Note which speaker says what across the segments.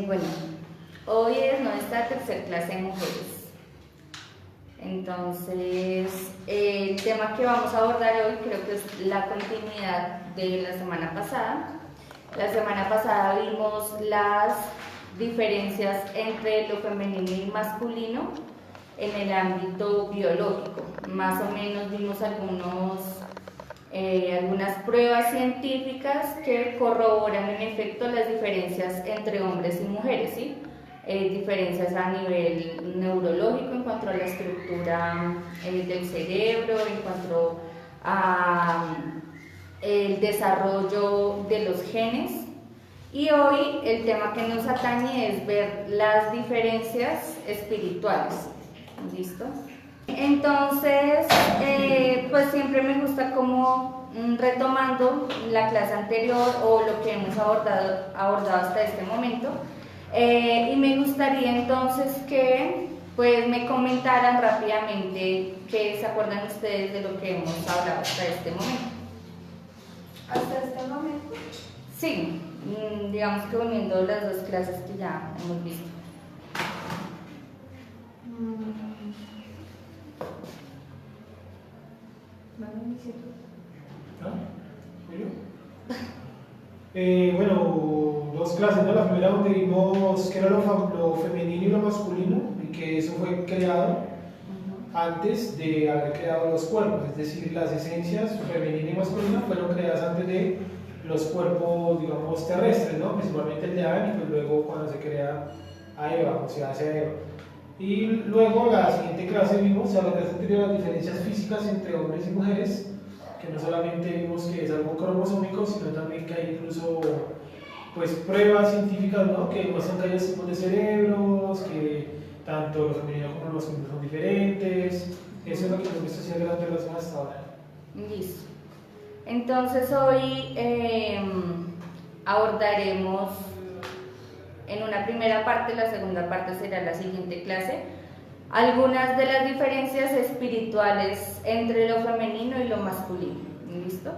Speaker 1: Bueno, hoy es nuestra tercera clase de mujeres. Entonces, el tema que vamos a abordar hoy creo que es la continuidad de la semana pasada. La semana pasada vimos las diferencias entre lo femenino y masculino en el ámbito biológico. Más o menos vimos algunas pruebas científicas que corroboran en efecto las diferencias entre hombres y mujeres, ¿sí? Diferencias a nivel neurológico en cuanto a la estructura del cerebro, en cuanto a el desarrollo de los genes. Y hoy el tema que nos atañe es ver las diferencias espirituales. ¿Listo? Entonces, pues siempre me gusta como retomando la clase anterior o lo que hemos abordado hasta este momento, y me gustaría entonces que pues me comentaran rápidamente qué se acuerdan ustedes de lo que hemos hablado hasta este momento.
Speaker 2: ¿Hasta este momento?
Speaker 1: Sí, digamos que uniendo las dos clases que ya hemos visto.
Speaker 3: Bueno, dos clases, ¿no? La primera donde vimos que era lo femenino y lo masculino, y que eso fue creado antes de haber creado los cuerpos, es decir, las esencias femenina y masculina fueron creadas antes de los cuerpos, digamos, terrestres, ¿no? Principalmente el de Adán, y pues luego cuando se crea a Eva, o se hace a Eva. Y luego la siguiente clase vimos, o sea, la clase anterior, las diferencias físicas entre hombres y mujeres, que no solamente vimos que es algo cromosómico, sino también que hay incluso pues pruebas científicas, ¿no? Que demuestran que hay dos tipos de cerebros, que tanto lo femenino como lo masculino son diferentes. Eso es lo que hemos visto hacia adelante las más hasta ahora.
Speaker 1: Listo. Entonces hoy abordaremos en una primera parte, la segunda parte será la siguiente clase, algunas de las diferencias espirituales entre lo femenino y lo masculino. ¿Listo?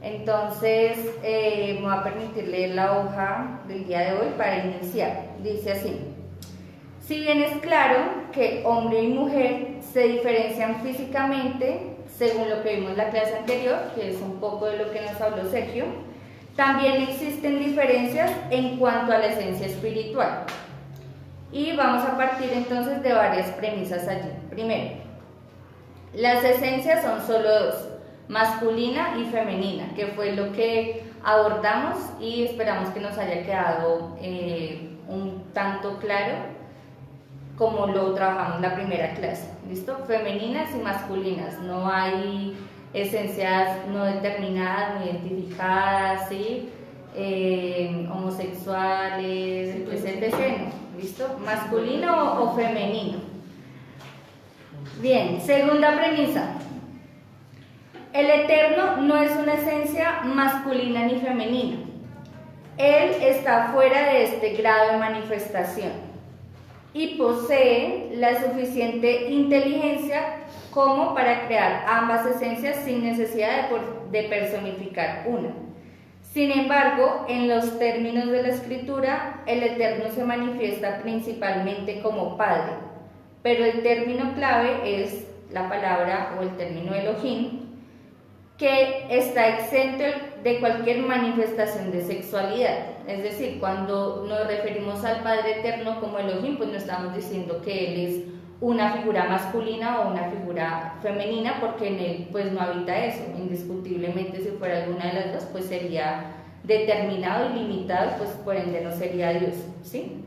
Speaker 1: Entonces me voy a permitir leer la hoja del día de hoy para iniciar. Dice así: si bien es claro que hombre y mujer se diferencian físicamente, según lo que vimos en la clase anterior, que es un poco de lo que nos habló Sergio, también existen diferencias en cuanto a la esencia espiritual. Y vamos a partir entonces de varias premisas allí. Primero, las esencias son solo dos, masculina y femenina, que fue lo que abordamos y esperamos que nos haya quedado un tanto claro como lo trabajamos en la primera clase. ¿Listo? Femeninas y masculinas, no hay esencias no determinadas, no identificadas, ¿sí? Homosexuales, etc. ¿Listo? Masculino o femenino. Bien, segunda premisa. El Eterno no es una esencia masculina ni femenina. Él está fuera de este grado de manifestación y posee la suficiente inteligencia como para crear ambas esencias sin necesidad de personificar una. Sin embargo, en los términos de la Escritura, el Eterno se manifiesta principalmente como Padre, pero el término clave es la palabra o el término Elohim, que está exento de cualquier manifestación de sexualidad. Es decir, cuando nos referimos al Padre Eterno como Elohim, pues no estamos diciendo que Él es una figura masculina o una figura femenina, porque en Él pues no habita eso. Indiscutiblemente, si fuera alguna de las dos, pues sería determinado y limitado, pues por ende no sería Dios, ¿sí?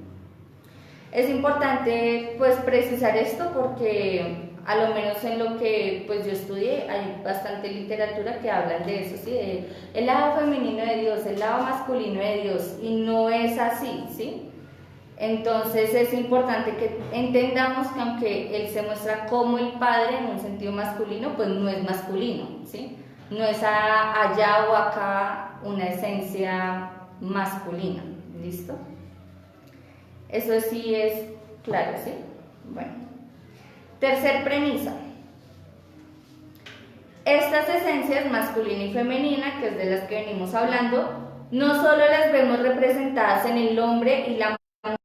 Speaker 1: Es importante pues precisar esto porque a lo menos en lo que pues yo estudié hay bastante literatura que hablan de eso, ¿sí? De el lado femenino de Dios, el lado masculino de Dios, y no es así, ¿sí? Entonces es importante que entendamos que aunque Él se muestra como el Padre en un sentido masculino, pues no es masculino, ¿sí? No es allá o acá una esencia masculina, ¿listo? Eso sí es claro, ¿sí? Bueno. Tercer premisa. Estas esencias masculina y femenina, que es de las que venimos hablando, no solo las vemos representadas en el hombre y la mujer,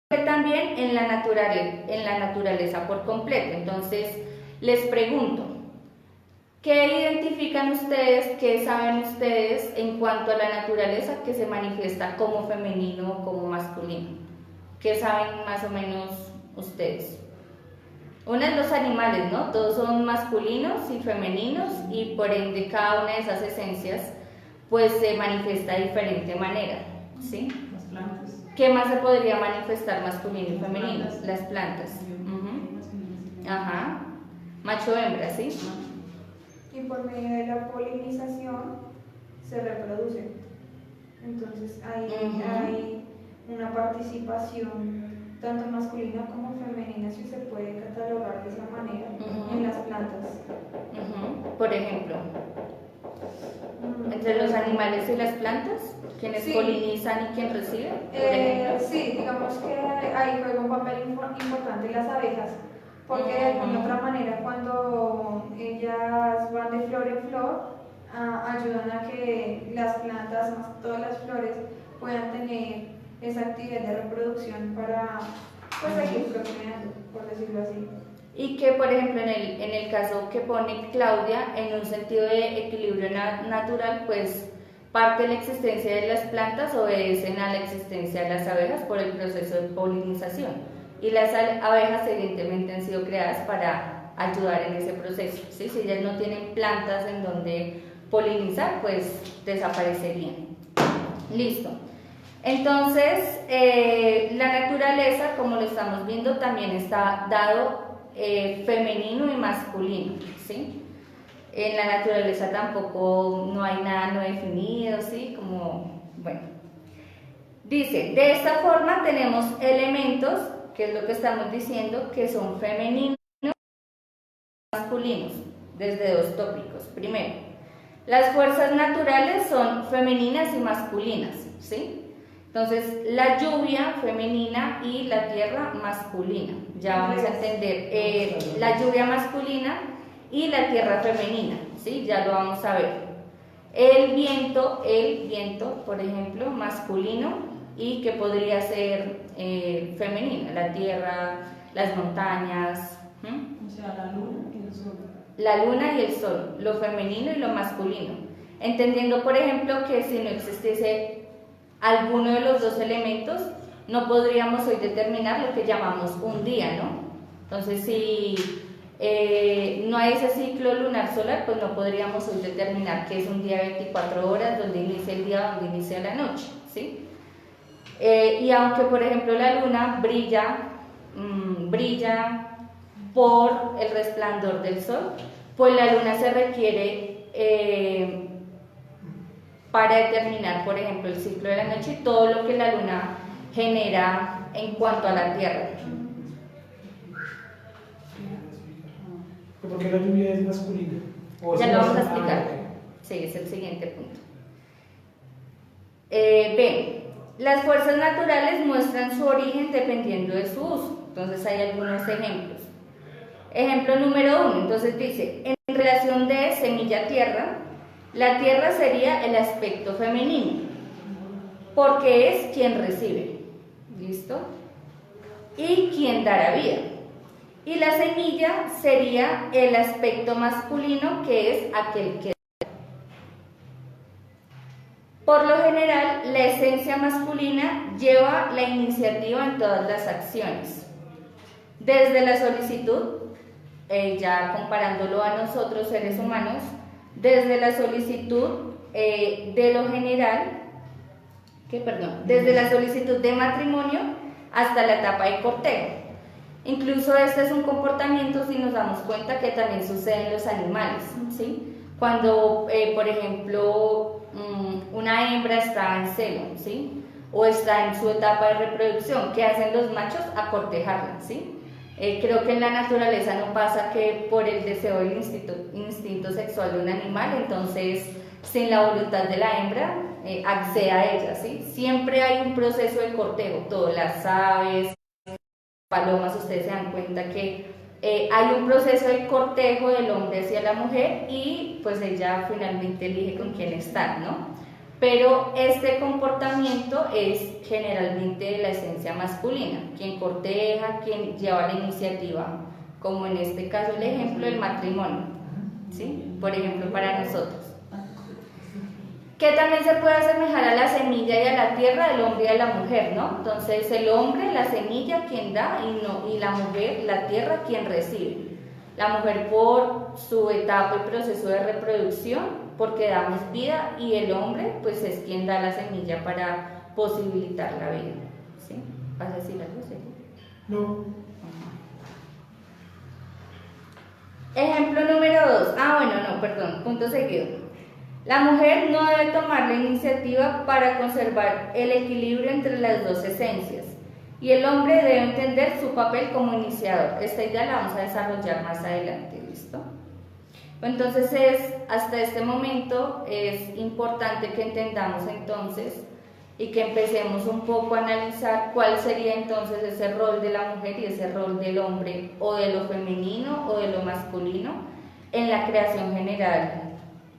Speaker 1: sino también en la naturaleza por completo. Entonces, les pregunto, ¿qué identifican ustedes, qué saben ustedes en cuanto a la naturaleza que se manifiesta como femenino o como masculino? ¿Qué saben más o menos ustedes? Una es los animales, ¿no? Todos son masculinos y femeninos y por ende cada una de esas esencias pues se manifiesta de diferente manera, ¿sí?
Speaker 4: Las plantas.
Speaker 1: ¿Qué más se podría manifestar masculino y femenino? Las plantas. Ajá. Macho hembra, ¿sí?
Speaker 2: Y por medio de la polinización se reproduce. Entonces hay una participación tanto masculina como femenina, si se puede catalogar de esa manera, en las plantas.
Speaker 1: Por ejemplo, entre los animales y las plantas, quienes
Speaker 2: Sí.
Speaker 1: polinizan y quien recibe. Por ejemplo.
Speaker 2: Sí, digamos que ahí juega un papel importante las abejas, porque de alguna otra manera cuando ellas van de flor en flor, ayudan a que las plantas, más todas las flores, puedan tener esa actividad de reproducción para pues seguir procreando, por decirlo así.
Speaker 1: Y que, por ejemplo, en el caso que pone Claudia, en un sentido de equilibrio natural, pues parte de la existencia de las plantas obedecen a la existencia de las abejas por el proceso de polinización. Y las abejas evidentemente han sido creadas para ayudar en ese proceso, ¿sí? Si ellas no tienen plantas en donde polinizar, pues desaparecerían. Listo. Entonces, la naturaleza, como lo estamos viendo, también está dado femenino y masculino, ¿sí? En la naturaleza tampoco no hay nada no definido, ¿sí? Como, bueno. Dice, de esta forma tenemos elementos, que es lo que estamos diciendo, que son femeninos y masculinos, desde dos tópicos. Primero, las fuerzas naturales son femeninas y masculinas, ¿sí? Entonces, la lluvia femenina y la tierra masculina. Ya vamos a entender la lluvia masculina y la tierra femenina, ¿sí? Ya lo vamos a ver. El viento, por ejemplo, masculino y que podría ser femenino, la tierra, las montañas.
Speaker 4: O sea, la luna y el sol.
Speaker 1: La luna y el sol, lo femenino y lo masculino. Entendiendo, por ejemplo, que si no existiese alguno de los dos elementos, no podríamos hoy determinar lo que llamamos un día, ¿no? Entonces, si no hay ese ciclo lunar solar, pues no podríamos hoy determinar qué es un día de 24 horas, donde inicia el día, donde inicia la noche, ¿sí? Y aunque, por ejemplo, la luna brilla por el resplandor del sol, pues la luna se requiere para determinar, por ejemplo, el ciclo de la noche y todo lo que la luna genera en cuanto a la Tierra.
Speaker 3: ¿Por qué la lluvia es masculina?
Speaker 1: Ya lo vamos a explicar. Sí, es el siguiente punto. B. Las fuerzas naturales muestran su origen dependiendo de su uso. Entonces hay algunos ejemplos. Ejemplo número 1. Entonces dice, en relación de semilla-tierra, la tierra sería el aspecto femenino, porque es quien recibe, ¿listo? Y quien dará vida. Y la semilla sería el aspecto masculino, que es aquel que da. Por lo general, la esencia masculina lleva la iniciativa en todas las acciones. Desde la solicitud, ya comparándolo a nosotros seres humanos, desde la solicitud de lo general, desde la solicitud de matrimonio hasta la etapa de cortejo. Incluso este es un comportamiento, si nos damos cuenta, que también sucede en los animales, ¿sí? Cuando, por ejemplo, una hembra está en celo, ¿sí? O está en su etapa de reproducción, ¿qué hacen los machos? A cortejarla, ¿sí? Creo que en la naturaleza no pasa que por el deseo del instinto sexual de un animal, entonces sin la voluntad de la hembra acceda a ella, ¿sí? Siempre hay un proceso de cortejo, todas las aves, palomas, ustedes se dan cuenta que hay un proceso de cortejo del hombre hacia la mujer y pues ella finalmente elige con quién estar, ¿no? Pero este comportamiento es generalmente de la esencia masculina, quien corteja, quien lleva la iniciativa, como en este caso el ejemplo del matrimonio, ¿sí? Por ejemplo, para nosotros. Que también se puede asemejar a la semilla y a la tierra del hombre y a la mujer, ¿no? Entonces el hombre, la semilla, quien da, y la mujer, la tierra, quien recibe. La mujer por su etapa y proceso de reproducción, porque damos vida, y el hombre pues es quien da la semilla para posibilitar la vida, ¿sí? ¿Vas a decir algo, Sergio?
Speaker 3: No.
Speaker 1: Ejemplo número 2. Punto seguido. La mujer no debe tomar la iniciativa para conservar el equilibrio entre las dos esencias, y el hombre debe entender su papel como iniciador. Esta idea la vamos a desarrollar más adelante, ¿listo? Entonces hasta este momento es importante que entendamos entonces y que empecemos un poco a analizar cuál sería entonces ese rol de la mujer y ese rol del hombre, o de lo femenino o de lo masculino, en la creación general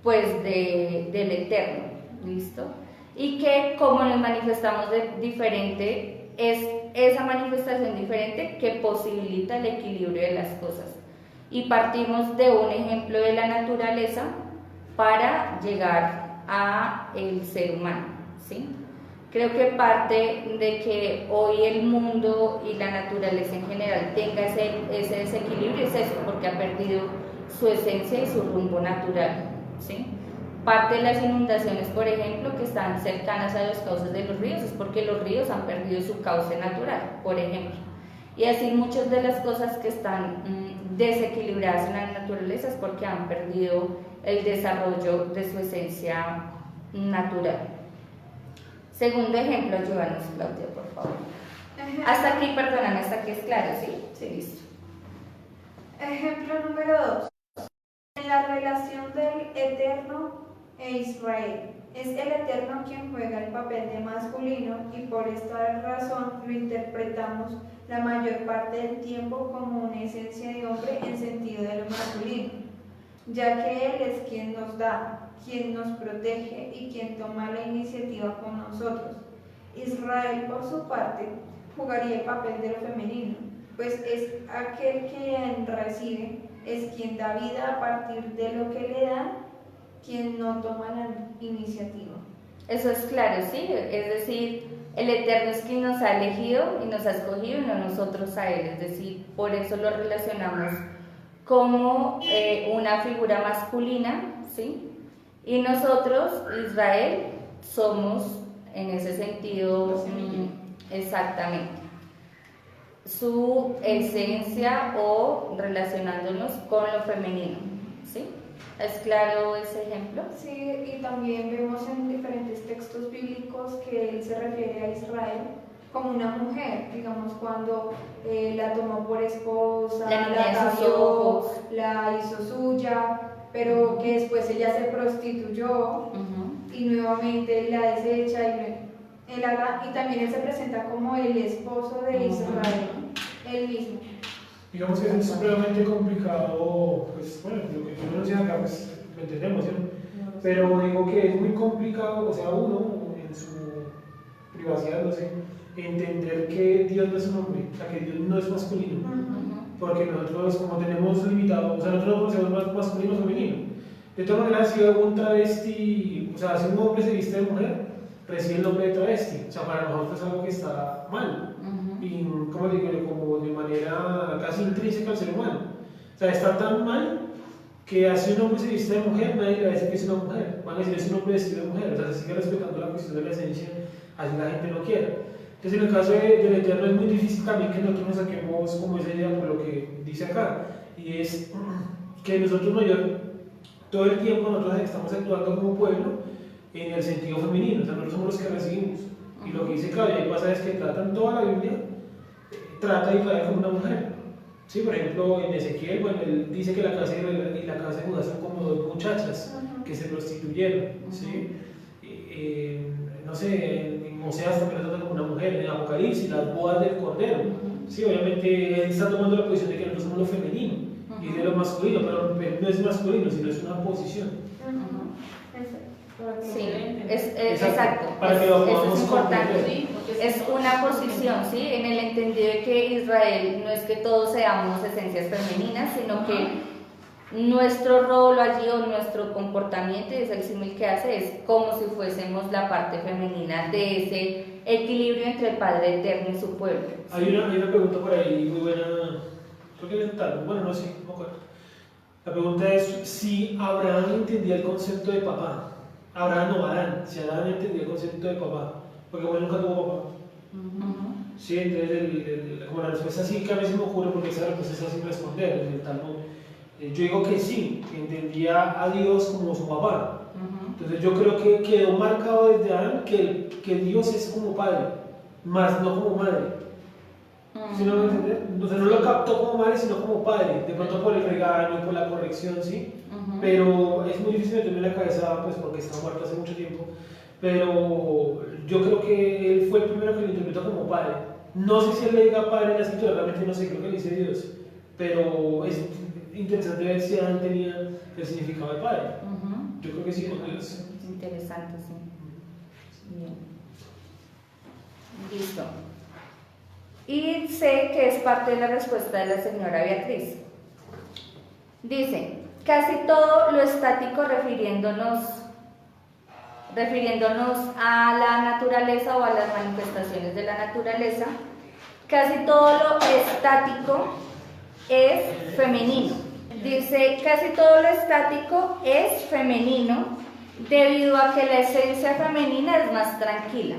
Speaker 1: pues del Eterno, ¿listo? Y que como nos manifestamos diferente, es esa manifestación diferente que posibilita el equilibrio de las cosas. Y partimos de un ejemplo de la naturaleza para llegar a el ser humano, ¿sí? Creo que parte de que hoy el mundo y la naturaleza en general tenga ese desequilibrio es eso, porque ha perdido su esencia y su rumbo natural, ¿sí? Parte de las inundaciones, por ejemplo, que están cercanas a los cauces de los ríos, es porque los ríos han perdido su cauce natural, por ejemplo. Y así muchas de las cosas que están desequilibradas en la naturaleza es porque han perdido el desarrollo de su esencia natural. Segundo ejemplo, ayúdanos, Claudia, por favor. Hasta aquí, perdóname, hasta aquí es claro, ¿sí? Sí, listo.
Speaker 2: Ejemplo número 2. En la relación del Eterno e Israel. Es el Eterno quien juega el papel de masculino, y por esta razón lo interpretamos la mayor parte del tiempo como una esencia de hombre en sentido de lo masculino, ya que Él es quien nos da, quien nos protege y quien toma la iniciativa con nosotros. Israel, por su parte, jugaría el papel de lo femenino, pues es aquel quien recibe, es quien da vida a partir de lo que le dan, quien no toma la iniciativa.
Speaker 1: Eso es claro, ¿sí? Es decir, el Eterno es quien nos ha elegido y nos ha escogido, y no nosotros a Él. Es decir, por eso lo relacionamos como una figura masculina, ¿sí? Y nosotros, Israel, somos en ese sentido, exactamente, su esencia, o relacionándonos con lo femenino, ¿sí? ¿Es claro ese ejemplo?
Speaker 2: Sí, y también vemos en diferentes textos bíblicos que Él se refiere a Israel como una mujer, digamos, cuando la tomó por esposa, la cambió, la hizo suya, pero que después ella se prostituyó y nuevamente la desecha, y también Él se presenta como el esposo de Israel, Él mismo.
Speaker 3: Digamos que es supremamente complicado, pues bueno, lo que yo no decía acá, pues lo entendemos, ¿sí? Pero digo que es muy complicado, o sea, uno en su privacidad, no sé, entender que Dios no es un hombre, o sea, que Dios no es masculino, porque nosotros como tenemos limitado, o sea, nosotros no conocemos más masculino o femenino. De todas maneras, si un travesti, o sea, si un hombre se viste de mujer, recibe el nombre de travesti, o sea, para nosotros es algo que está mal. Y, como digo, como de manera casi intrínseca al ser humano. O sea, está tan mal que así un hombre se viste de mujer, nadie le va a decir que es una mujer, van a decir que es un hombre vestido de mujer, o sea, se sigue respetando la cuestión de la esencia, así la gente no quiera. Entonces, en el caso del Eterno es muy difícil también que nosotros nos saquemos como esa idea por lo que dice acá, y es que nosotros todo el tiempo nosotros estamos actuando como pueblo en el sentido femenino, o sea, nosotros somos los que recibimos. Y lo que dice Claudia, y pasa es que tratan toda la Biblia, trata a Israel como una mujer. Sí, por ejemplo, en Ezequiel, bueno, él dice que la casa de Israel y la casa de Judá son como dos muchachas que se prostituyeron. ¿Sí? No sé, en Oseas también la trata como una mujer, en Apocalipsis, las bodas del Cordero. Sí, obviamente él está tomando la posición de que nosotros somos lo femenino y de lo masculino, pero no es masculino, sino es una posición.
Speaker 1: Sí, exacto.
Speaker 3: Para que lo
Speaker 1: Eso
Speaker 3: podamos
Speaker 1: es importante.
Speaker 3: comprender.
Speaker 4: Sí, porque
Speaker 1: Es
Speaker 4: si no-
Speaker 1: una posición, ¿sí? En el entendido de que Israel no es que todos seamos esencias femeninas, sino que nuestro rol allí o nuestro comportamiento, y es el símil que hace, es como si fuésemos la parte femenina de ese equilibrio entre el Padre Eterno y su pueblo.
Speaker 3: Hay una pregunta por ahí muy buena, creo que es tal, bueno, no sé, no me acuerdo. La pregunta es si Abraham entendía el concepto de papá. Abraham o Adán, si Adán entendía el concepto de papá, porque bueno, nunca tuvo papá. Sí, entonces como la respuesta sí que a veces me ocurre porque esa respuesta está sin responder en el Talmud. Yo digo que sí, que entendía a Dios como su papá. Entonces yo creo que quedó marcado desde Adán que Dios es como padre, más no como madre. ¿Sí no me entiendes? Entonces no lo captó como madre, sino como padre, de pronto por el regaño, por la corrección, ¿sí? Pero es muy difícil meterme en la cabeza, pues porque está muerto hace mucho tiempo. Pero yo creo que él fue el primero que lo interpretó como padre. No sé si él le diga padre en la escritura, realmente no sé, creo que le dice Dios. Pero es interesante ver si Adán tenía el significado de padre. Yo creo que sí, con Dios.
Speaker 1: Interesante, sí. Bien. Listo. Y sé que es parte de la respuesta de la señora Beatriz. Dice, casi todo lo estático refiriéndonos a la naturaleza o a las manifestaciones de la naturaleza, casi todo lo estático es femenino. Dice, casi todo lo estático es femenino debido a que la esencia femenina es más tranquila,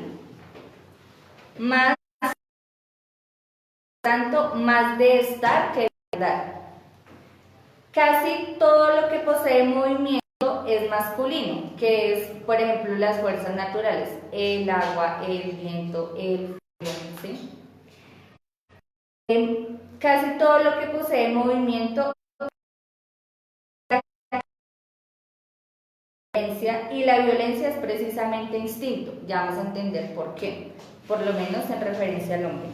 Speaker 1: más tanto más de estar que de dar. Casi todo lo que posee movimiento es masculino, que es, por ejemplo, las fuerzas naturales, el agua, el viento, el fuego, ¿sí? Casi todo lo que posee movimiento y la violencia es precisamente instinto. Ya vamos a entender por qué, por lo menos en referencia al hombre.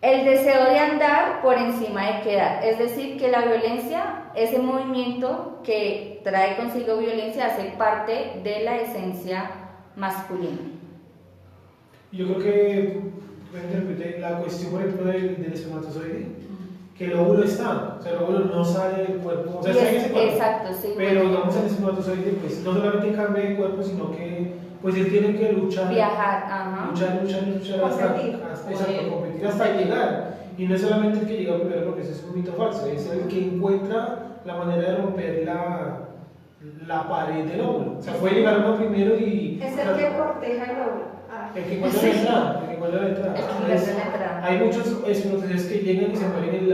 Speaker 1: El deseo de andar por encima de quedar, es decir, que la violencia, ese movimiento que trae consigo violencia, hace parte de la esencia masculina.
Speaker 3: Yo creo que la cuestión, por ejemplo, del espermatozoide, que el óvulo está, o sea, el óvulo no sale del cuerpo, o sea, está en ese cuerpo.
Speaker 1: Exacto, sí.
Speaker 3: Pero digamos el espermatozoide, pues no solamente cambia de cuerpo, sino que pues él tiene que luchar.
Speaker 1: Viajar, ajá.
Speaker 3: Luchar competir hasta llegar. Y no es solamente el que llega primero, porque eso es un mito falso, es el que encuentra la manera de romper la pared del óvulo. O sea, puede llegar uno primero y.
Speaker 2: Es el que corteja el óvulo.
Speaker 3: El que encuentra la entrada. El que encuentra la entrada.
Speaker 1: encuentra la entrada.
Speaker 3: Hay muchos espermatozoides que llegan y se mueren en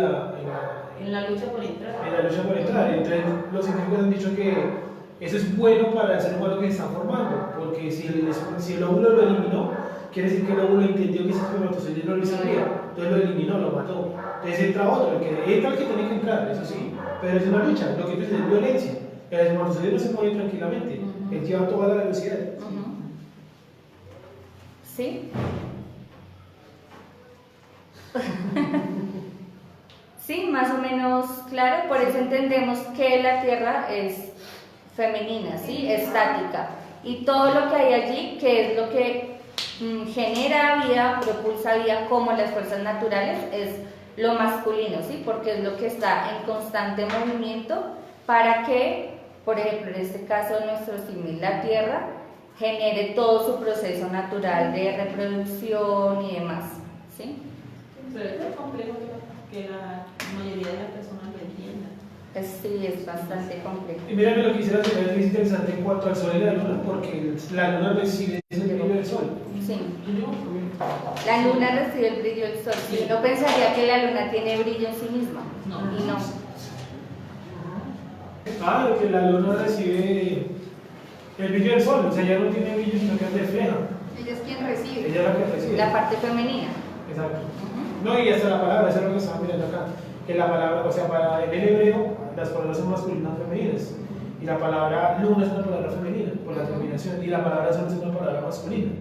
Speaker 4: la lucha por entrar.
Speaker 3: En la lucha por entrar. Entonces, los científicos han dicho que eso es bueno para el ser humano que se está formando, porque si el óvulo lo eliminó, quiere decir que el óvulo entendió que ese espermatozoide no le servía, entonces lo eliminó, lo mató. Entonces entra otro, el que tiene que entrar, eso sí, pero es una lucha, lo que tú dices es violencia. El espermatozoide no se mueve tranquilamente, él lleva toda la velocidad.
Speaker 1: ¿Sí? Sí, más o menos claro, por eso entendemos que la Tierra es femenina, ¿sí? Estática. Y todo lo que hay allí, que es lo que genera vida, propulsa vida, como las fuerzas naturales, es lo masculino, ¿sí? Porque es lo que está en constante movimiento para que, por ejemplo, en este caso nuestro símil, la Tierra, genere todo su proceso natural de reproducción y demás, ¿sí?
Speaker 4: Pero es complejo que la mayoría de las personas lo entiendan.
Speaker 1: Sí, es bastante complejo.
Speaker 3: Y mira lo que quisiera hacer es interesante en cuanto al sol y la luna, porque la luna recibe el brillo del sol.
Speaker 1: Sí. La luna recibe el brillo del sol. Sí. Uno pensaría que la luna tiene brillo en sí misma.
Speaker 4: No.
Speaker 1: Y no.
Speaker 3: Que la luna recibe el brillo del sol, o sea, ya no tiene brillo, sino que refleja.
Speaker 2: Ella es quien recibe.
Speaker 3: Ella es la que recibe.
Speaker 1: La parte femenina.
Speaker 3: Exacto. No, y hasta la palabra, eso es lo que estaba mirando acá. Que la palabra, o sea, en el hebreo, las palabras son masculinas y femeninas. Y la palabra luna es una palabra femenina, por la terminación. Y la palabra sol es una palabra masculina.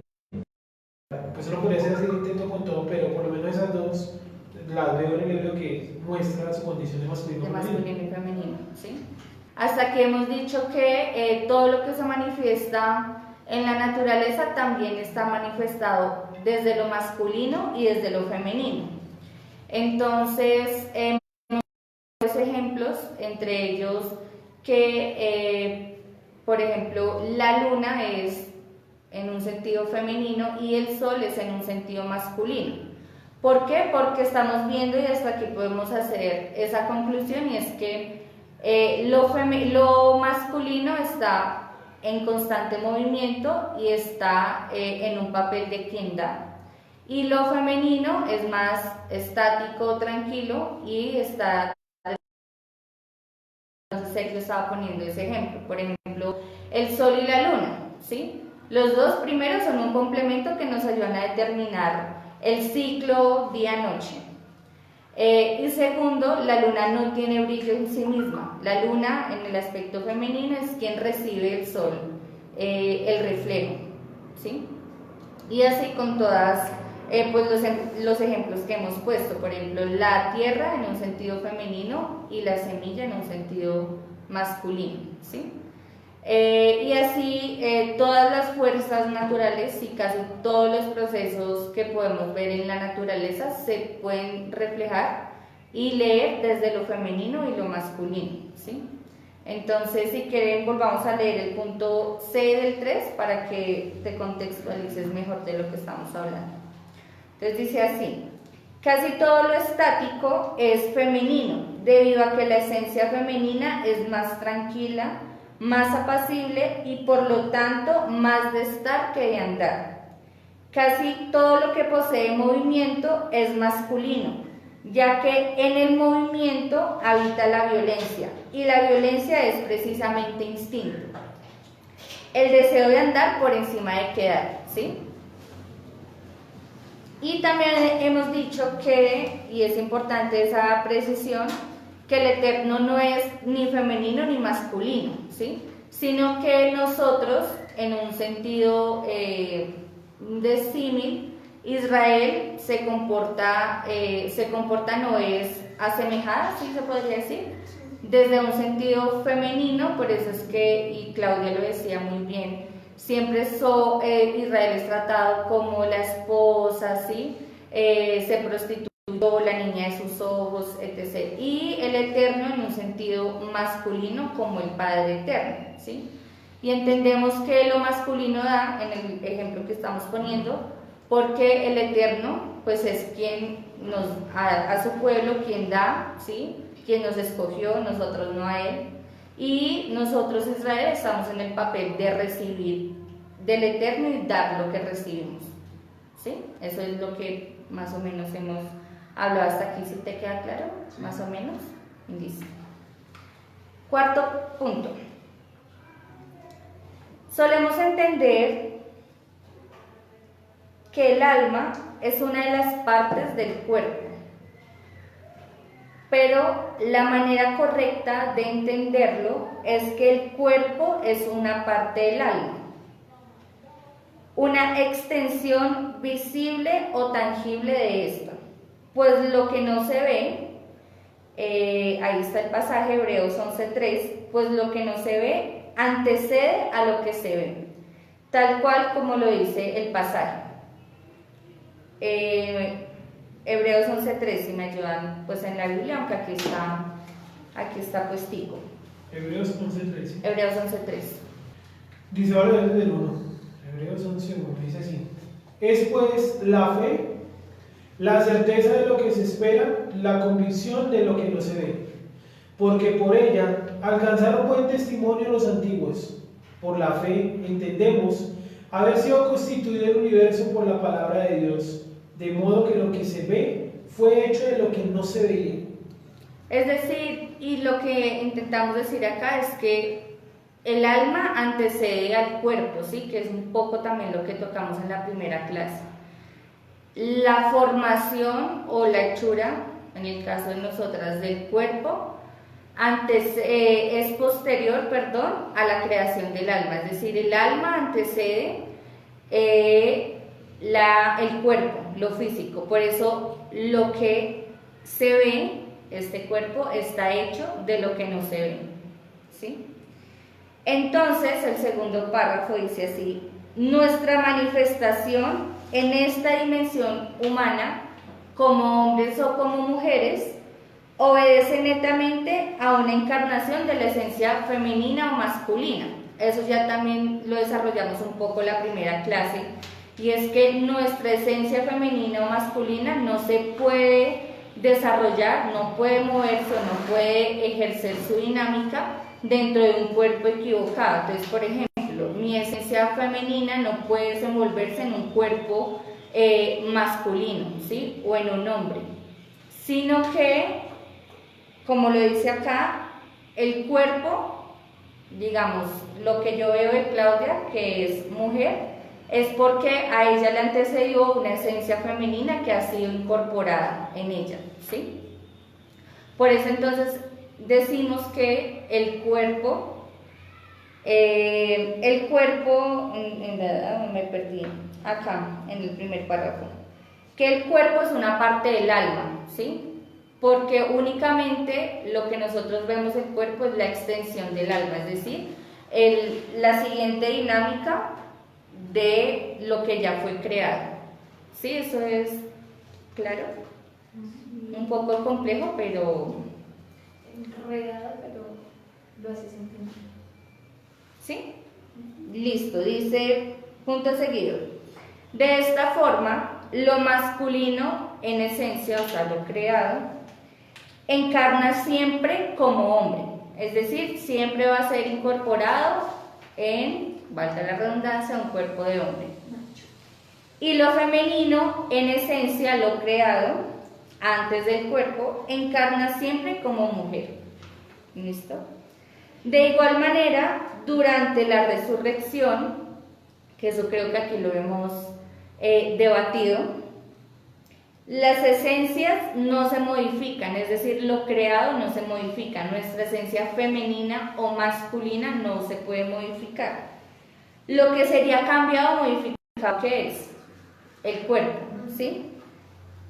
Speaker 3: Pues uno podría hacer ese intento con todo, pero por lo menos esas dos las veo en el hebreo que muestra su condición de masculino y
Speaker 1: De masculino y femenino, ¿sí? Hasta aquí hemos dicho que todo lo que se manifiesta en la naturaleza también está manifestado desde lo masculino y desde lo femenino. Entonces, los ejemplos, entre ellos que, por ejemplo, la luna es en un sentido femenino y el sol es en un sentido masculino. ¿Por qué? Porque estamos viendo, y hasta aquí podemos hacer esa conclusión, y es que lo masculino está en constante movimiento y está en un papel de quiendad, y lo femenino es más estático, tranquilo, y está... Sergio estaba poniendo ese ejemplo, por ejemplo, el sol y la luna, ¿sí? Los dos primeros son un complemento que nos ayudan a determinar el ciclo día-noche. Y segundo, la luna no tiene brillo en sí misma. La luna, en el aspecto femenino, es quien recibe el sol, el reflejo, ¿sí? Y así con todas pues los ejemplos que hemos puesto, por ejemplo, la tierra en un sentido femenino y la semilla en un sentido masculino, ¿sí? Y así todas las fuerzas naturales y casi todos los procesos que podemos ver en la naturaleza se pueden reflejar y leer desde lo femenino y lo masculino, ¿sí? Entonces, si quieren, volvamos a leer el punto C del 3 para que te contextualices mejor de lo que estamos hablando. Entonces dice así: casi todo lo estático es femenino, debido a que la esencia femenina es más tranquila, más apacible y por lo tanto más de estar que de andar. Casi todo lo que posee movimiento es masculino, ya que en el movimiento habita la violencia, y la violencia es precisamente instinto, el deseo de andar por encima de quedar, ¿sí? Y también hemos dicho que, y es importante esa precisión, que el eterno no es ni femenino ni masculino, ¿sí? Sino que nosotros, en un sentido de símil, Israel se comporta, no es asemejada, ¿sí se podría decir? Desde un sentido femenino, por eso es que, y Claudia lo decía muy bien, siempre Israel es tratado como la esposa, ¿sí? Se prostituyó, la niña de sus ojos, etc. Y el eterno en un sentido masculino como el Padre eterno, ¿sí? Y entendemos que lo masculino da, en el ejemplo que estamos poniendo, porque el eterno pues es quien nos, a su pueblo, quien da, ¿sí? Quien nos escogió, nosotros no a él. Y nosotros, Israel, estamos en el papel de recibir del eterno y dar lo que recibimos, ¿sí? Eso es lo que más o menos hemos hablado hasta aquí. ¿Si te queda claro? Más o menos. Listo. Cuarto punto. Solemos entender que el alma es una de las partes del cuerpo, pero la manera correcta de entenderlo es que el cuerpo es una parte del alma, una extensión visible o tangible de esta, pues lo que no se ve, ahí está el pasaje Hebreos 11:3, pues lo que no se ve antecede a lo que se ve, tal cual como lo dice el pasaje. Hebreos 11:3, si me ayudan pues en la Biblia, aunque aquí está puestico.
Speaker 3: Hebreos 11:3.
Speaker 1: Hebreos 11:3.
Speaker 3: Dice ahora desde el 1. Hebreos 11:1 dice así: es pues la fe, la certeza de lo que se espera, la convicción de lo que no se ve, porque por ella alcanzaron buen testimonio los antiguos. Por la fe entendemos haber sido constituido el universo por la palabra de Dios, de modo que lo que se ve fue hecho de lo que no se veía.
Speaker 1: Es decir, y lo que intentamos decir acá es que el alma antecede al cuerpo, ¿sí? Que es un poco también lo que tocamos en la primera clase. La formación o la hechura, en el caso de nosotras, del cuerpo, es posterior, a la creación del alma. Es decir, el alma antecede el cuerpo, lo físico. Por eso lo que se ve, este cuerpo, está hecho de lo que no se ve, ¿sí? Entonces, el segundo párrafo dice así: nuestra manifestación en esta dimensión humana, como hombres o como mujeres, obedece netamente a una encarnación de la esencia femenina o masculina. Eso ya también lo desarrollamos un poco en la primera clase, y es que nuestra esencia femenina o masculina no se puede desarrollar, no puede moverse o no puede ejercer su dinámica dentro de un cuerpo equivocado. Entonces, por ejemplo, mi esencia femenina no puede desenvolverse en un cuerpo masculino, ¿sí? O en un hombre, sino que, como lo dice acá, el cuerpo, digamos, lo que yo veo de Claudia, que es mujer, es porque a ella le antecedió una esencia femenina que ha sido incorporada en ella, ¿sí? Por eso entonces decimos que el cuerpo, me perdí acá en el primer párrafo, que el cuerpo es una parte del alma, ¿sí? Porque únicamente lo que nosotros vemos el cuerpo es la extensión del alma, es decir, la siguiente dinámica de lo que ya fue creado. ¿Sí? Eso es claro. Un poco complejo, pero
Speaker 2: Enredado, pero lo hace sentir.
Speaker 1: ¿sí? Listo, dice punto seguido: de esta forma, lo masculino en esencia, o sea, lo creado, encarna siempre como hombre, es decir, siempre va a ser incorporado en, valga la redundancia, un cuerpo de hombre. Y lo femenino, en esencia, lo creado antes del cuerpo, encarna siempre como mujer. ¿Listo? De igual manera, durante la resurrección, que eso creo que aquí lo hemos debatido, las esencias no se modifican, es decir, lo creado no se modifica, nuestra esencia femenina o masculina no se puede modificar. Lo que sería cambiado o modificado, ¿qué es? El cuerpo, ¿sí?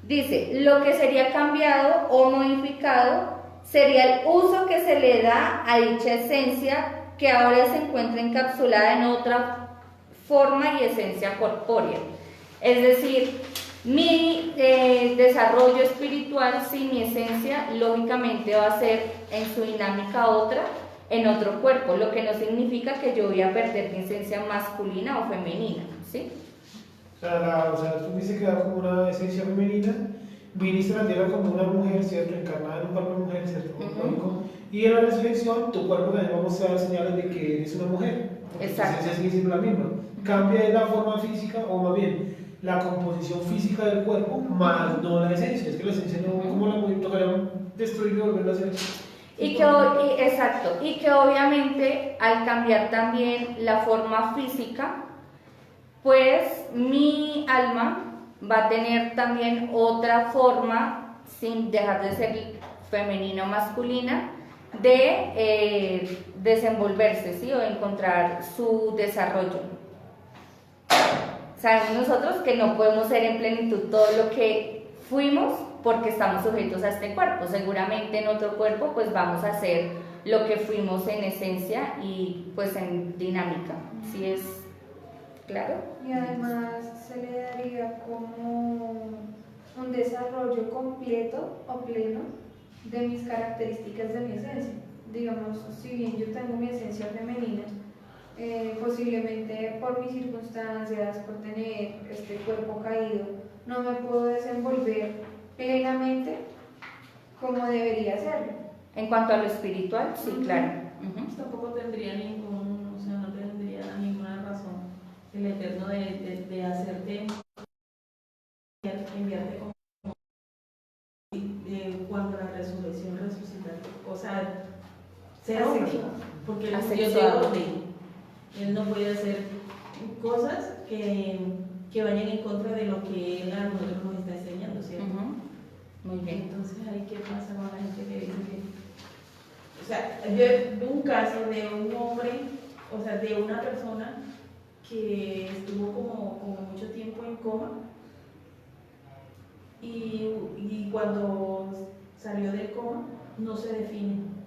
Speaker 1: Dice, lo que sería cambiado o modificado sería el uso que se le da a dicha esencia que ahora se encuentra encapsulada en otra forma y esencia corpórea. Es decir, mi desarrollo espiritual, sí, mi esencia, lógicamente va a ser en su dinámica otra, en otro cuerpo, lo que no significa que yo voy a perder mi esencia masculina o femenina, ¿sí?
Speaker 3: O sea, tú dices que da como una esencia femenina, viniste a la tierra como una mujer, ¿cierto? Encarnada en un cuerpo de mujer, ¿cierto? Lógico. Y en la resurrección, tu cuerpo también va a mostrar señales de que eres una mujer.
Speaker 1: Exacto.
Speaker 3: Tu esencia sigue siendo la misma. Cambia la forma física, o más bien, la composición física del cuerpo, más no la esencia. Es que la esencia no, como la tocaría destruir y volverla a hacer.
Speaker 1: Exacto, y que obviamente al cambiar también la forma física, pues mi alma va a tener también otra forma, sin dejar de ser femenina o masculina, de desenvolverse, ¿sí? O encontrar su desarrollo. Sabemos nosotros que no podemos ser en plenitud todo lo que fuimos porque estamos sujetos a este cuerpo. Seguramente en otro cuerpo pues vamos a ser lo que fuimos en esencia y pues en dinámica. ¿Sí es claro?
Speaker 2: Y además se le daría como un desarrollo completo o pleno de mis características de mi esencia. Digamos, si bien yo tengo mi esencia femenina, posiblemente por mis circunstancias, por tener este cuerpo caído, no me puedo desenvolver plenamente como debería serlo.
Speaker 1: En cuanto a lo espiritual, sí, claro.
Speaker 4: Tampoco tendría o sea, no tendría ninguna razón el Eterno de hacerte enviarte como cuando la resurrección resucitar, o sea, ser hombre, porque Dios es hombre. Él no puede hacer cosas que vayan en contra de lo que Él a nosotros nos está enseñando, ¿cierto?
Speaker 1: Muy bien.
Speaker 4: Entonces, ahí qué pasa con la gente que dice que, o sea, yo vi un caso de un hombre, o sea, de una persona que estuvo como mucho tiempo en coma y cuando salió del coma no se define.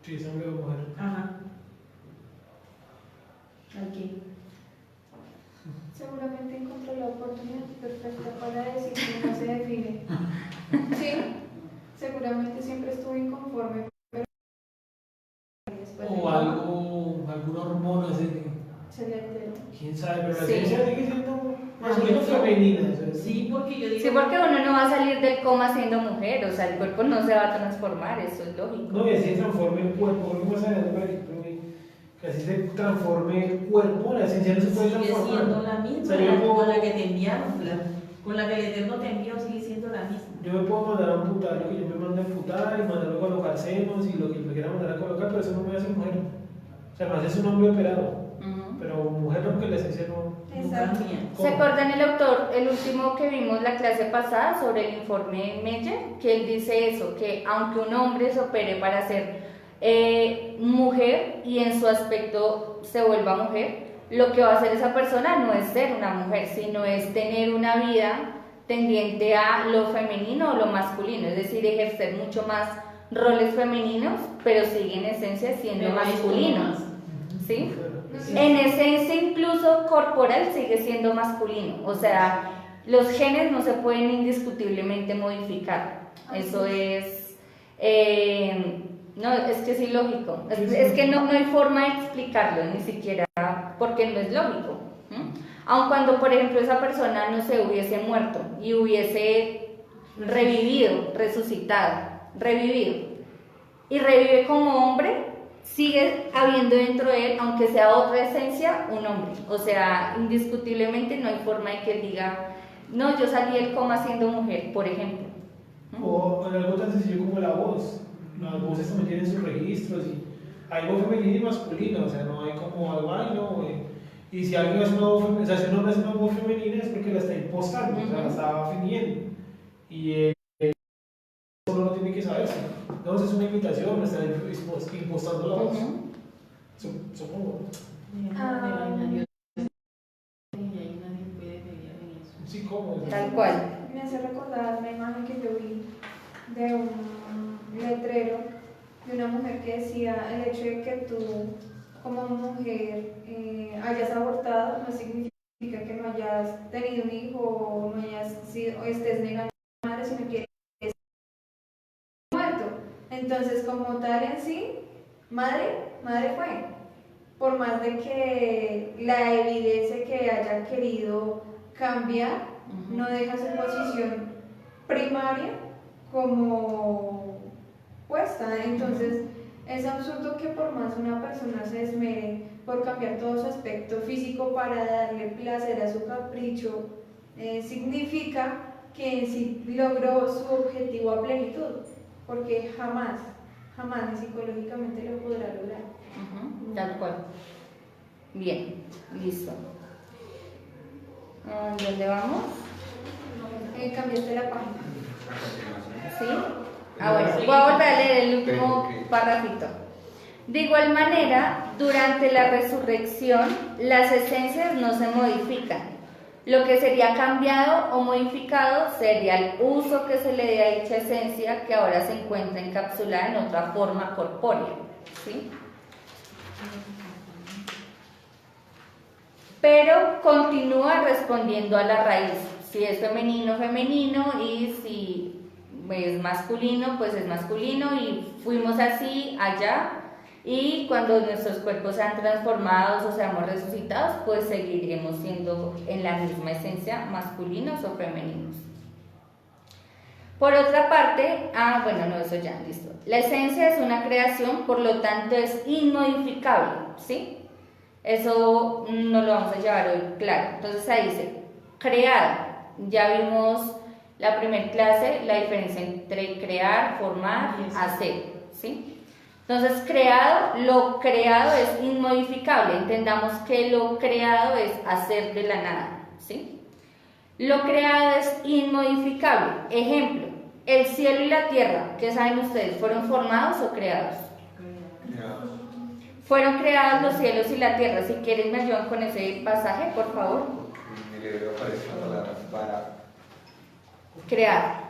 Speaker 3: Sí, es hombre o mujer.
Speaker 4: Ajá. Aquí.
Speaker 2: Seguramente encontró la oportunidad perfecta para decir que no se define. Sí, seguramente siempre estuvo inconforme. Pero después
Speaker 3: O alguna hormona,
Speaker 2: se le alteró.
Speaker 3: quién sabe, pero la
Speaker 1: Sí.
Speaker 3: esencia sigue siendo más o menos femenina. O sea,
Speaker 4: Sí, porque yo digo.
Speaker 1: Sí, porque uno no va a salir del coma siendo mujer, o sea, el cuerpo no se va a transformar, eso es lógico.
Speaker 3: No, y así se transforme el cuerpo, porque más adelante por aquí, que así se transforme el cuerpo, la esencia no se puede
Speaker 4: Sigue
Speaker 3: transformar.
Speaker 4: siendo la misma,
Speaker 3: O sea, yo puedo-
Speaker 4: con la que te enviaron, con la que el Eterno te envió, sigue siendo la misma.
Speaker 3: Yo me puedo mandar a amputar lo que yo me mando a amputar y mandarlo a colocar senos y lo que me quiera mandar a colocar, pero eso no me hace mujer. O sea, me hace un hombre operado,
Speaker 1: Ujú.
Speaker 3: pero mujer no, porque la esencia no.
Speaker 4: No
Speaker 2: Exacto.
Speaker 4: cambia.
Speaker 1: ¿Se acuerdan el autor, el último que vimos la clase pasada sobre el informe Meyer? Que él dice eso, que aunque un hombre se opere para ser mujer y en su aspecto se vuelva mujer, lo que va a hacer esa persona no es ser una mujer, sino es tener una vida tendiente a lo femenino o lo masculino, es decir, ejercer mucho más roles femeninos, pero sigue en esencia siendo
Speaker 4: Pero esto
Speaker 1: masculino,
Speaker 4: no más.
Speaker 1: ¿sí?
Speaker 2: Sí.
Speaker 1: En esencia incluso corporal sigue siendo masculino, o sea, los genes no se pueden indiscutiblemente modificar, eso es, no, es que es ilógico, es que no hay forma de explicarlo, ni siquiera porque no es lógico, aun cuando por ejemplo esa persona no se hubiese muerto y hubiese revivido, resucitado, revivido, y revive como hombre, sigue habiendo dentro de él, aunque sea otra esencia, un hombre. O sea, indiscutiblemente no hay forma de que él diga, no, yo salí del coma siendo mujer, por ejemplo.
Speaker 3: O en algo tan sencillo como la voz. Las voces también tienen sus registros y hay voz femenina y masculina, o sea, no hay como algo, ay, no, y si alguien hace una voz femenina, o sea, si un hombre hace una voz femenina es porque la está impostando, o sea, la está fingiendo. Y uno no tiene que saberse. No, es una imitación, me está impostando la voz. Supongo.
Speaker 4: Y ahí nadie puede pelear en eso.
Speaker 3: Sí, ¿cómo?
Speaker 1: Tal cual.
Speaker 2: Me hace recordar una imagen que yo vi de un letrero de una mujer que decía: el hecho de que tú como mujer hayas abortado no significa que no hayas tenido un hijo o no hayas sido, o estés negando a la madre, sino que eres muerto. Entonces, como tal en sí, madre fue. Por más de que la evidencia que haya querido cambiar, no deja su posición primaria como puesta. Entonces, es absurdo que por más una persona se esmere por cambiar todo su aspecto físico para darle placer a su capricho, significa que en sí logró su objetivo a plenitud, porque jamás ni psicológicamente lo podrá lograr.
Speaker 1: Tal cual. Bien, listo. ¿Dónde vamos?
Speaker 2: Cambiaste la página.
Speaker 1: ¿Sí? Bueno, voy a volver a leer el último párrafito. De igual manera, durante la resurrección, las esencias no se modifican. Lo que sería cambiado o modificado sería el uso que se le dé a dicha esencia que ahora se encuentra encapsulada en otra forma corpórea, ¿sí? Pero continúa respondiendo a la raíz. Si es femenino, femenino, y si es masculino, pues es masculino, y fuimos así allá, y cuando nuestros cuerpos sean transformados o seamos resucitados, pues seguiremos siendo en la misma esencia masculinos o femeninos. Por otra parte, eso ya, listo. La esencia es una creación, por lo tanto es inmodificable, ¿sí? Eso no lo vamos a llevar hoy, claro. Entonces ahí dice, creada. Ya vimos la primera clase, la diferencia entre crear, formar, hacer, ¿sí? Entonces, lo creado es inmodificable. Entendamos que lo creado es hacer de la nada, ¿sí? Lo creado es inmodificable. Ejemplo, el cielo y la tierra, ¿qué saben ustedes? ¿Fueron formados o creados? Fueron creados los cielos y la tierra. Si quieren me ayudan con ese pasaje, por favor.
Speaker 5: En el hebreo aparece la palabra para.
Speaker 1: Crear.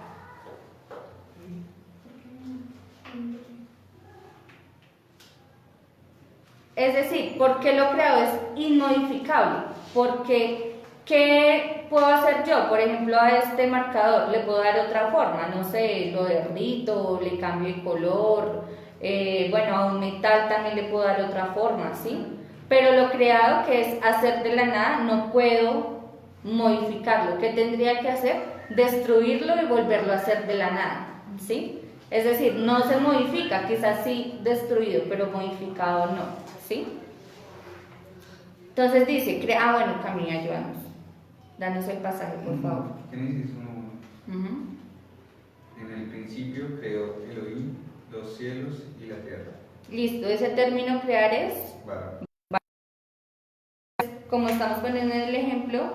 Speaker 1: Es decir, ¿por qué lo creado es inmodificable? Porque, ¿qué puedo hacer yo? Por ejemplo, a este marcador le puedo dar otra forma, no sé, lo derrito, le cambio el color, bueno, a un metal también le puedo dar otra forma, ¿sí? Pero lo creado, que es hacer de la nada, no puedo modificarlo. ¿Qué tendría que hacer? Destruirlo y volverlo a hacer de la nada, ¿sí? Es decir, no se modifica, quizás sí destruido, pero modificado no, ¿sí? Entonces dice, bueno, Camila, ayúdanos. Danos el pasaje, por favor.
Speaker 5: Génesis 1:1.
Speaker 1: Ujú.
Speaker 5: En el principio creó Elohim los cielos y la tierra.
Speaker 1: Listo, ese término crear es,
Speaker 5: Bara.
Speaker 1: como estamos poniendo en el ejemplo,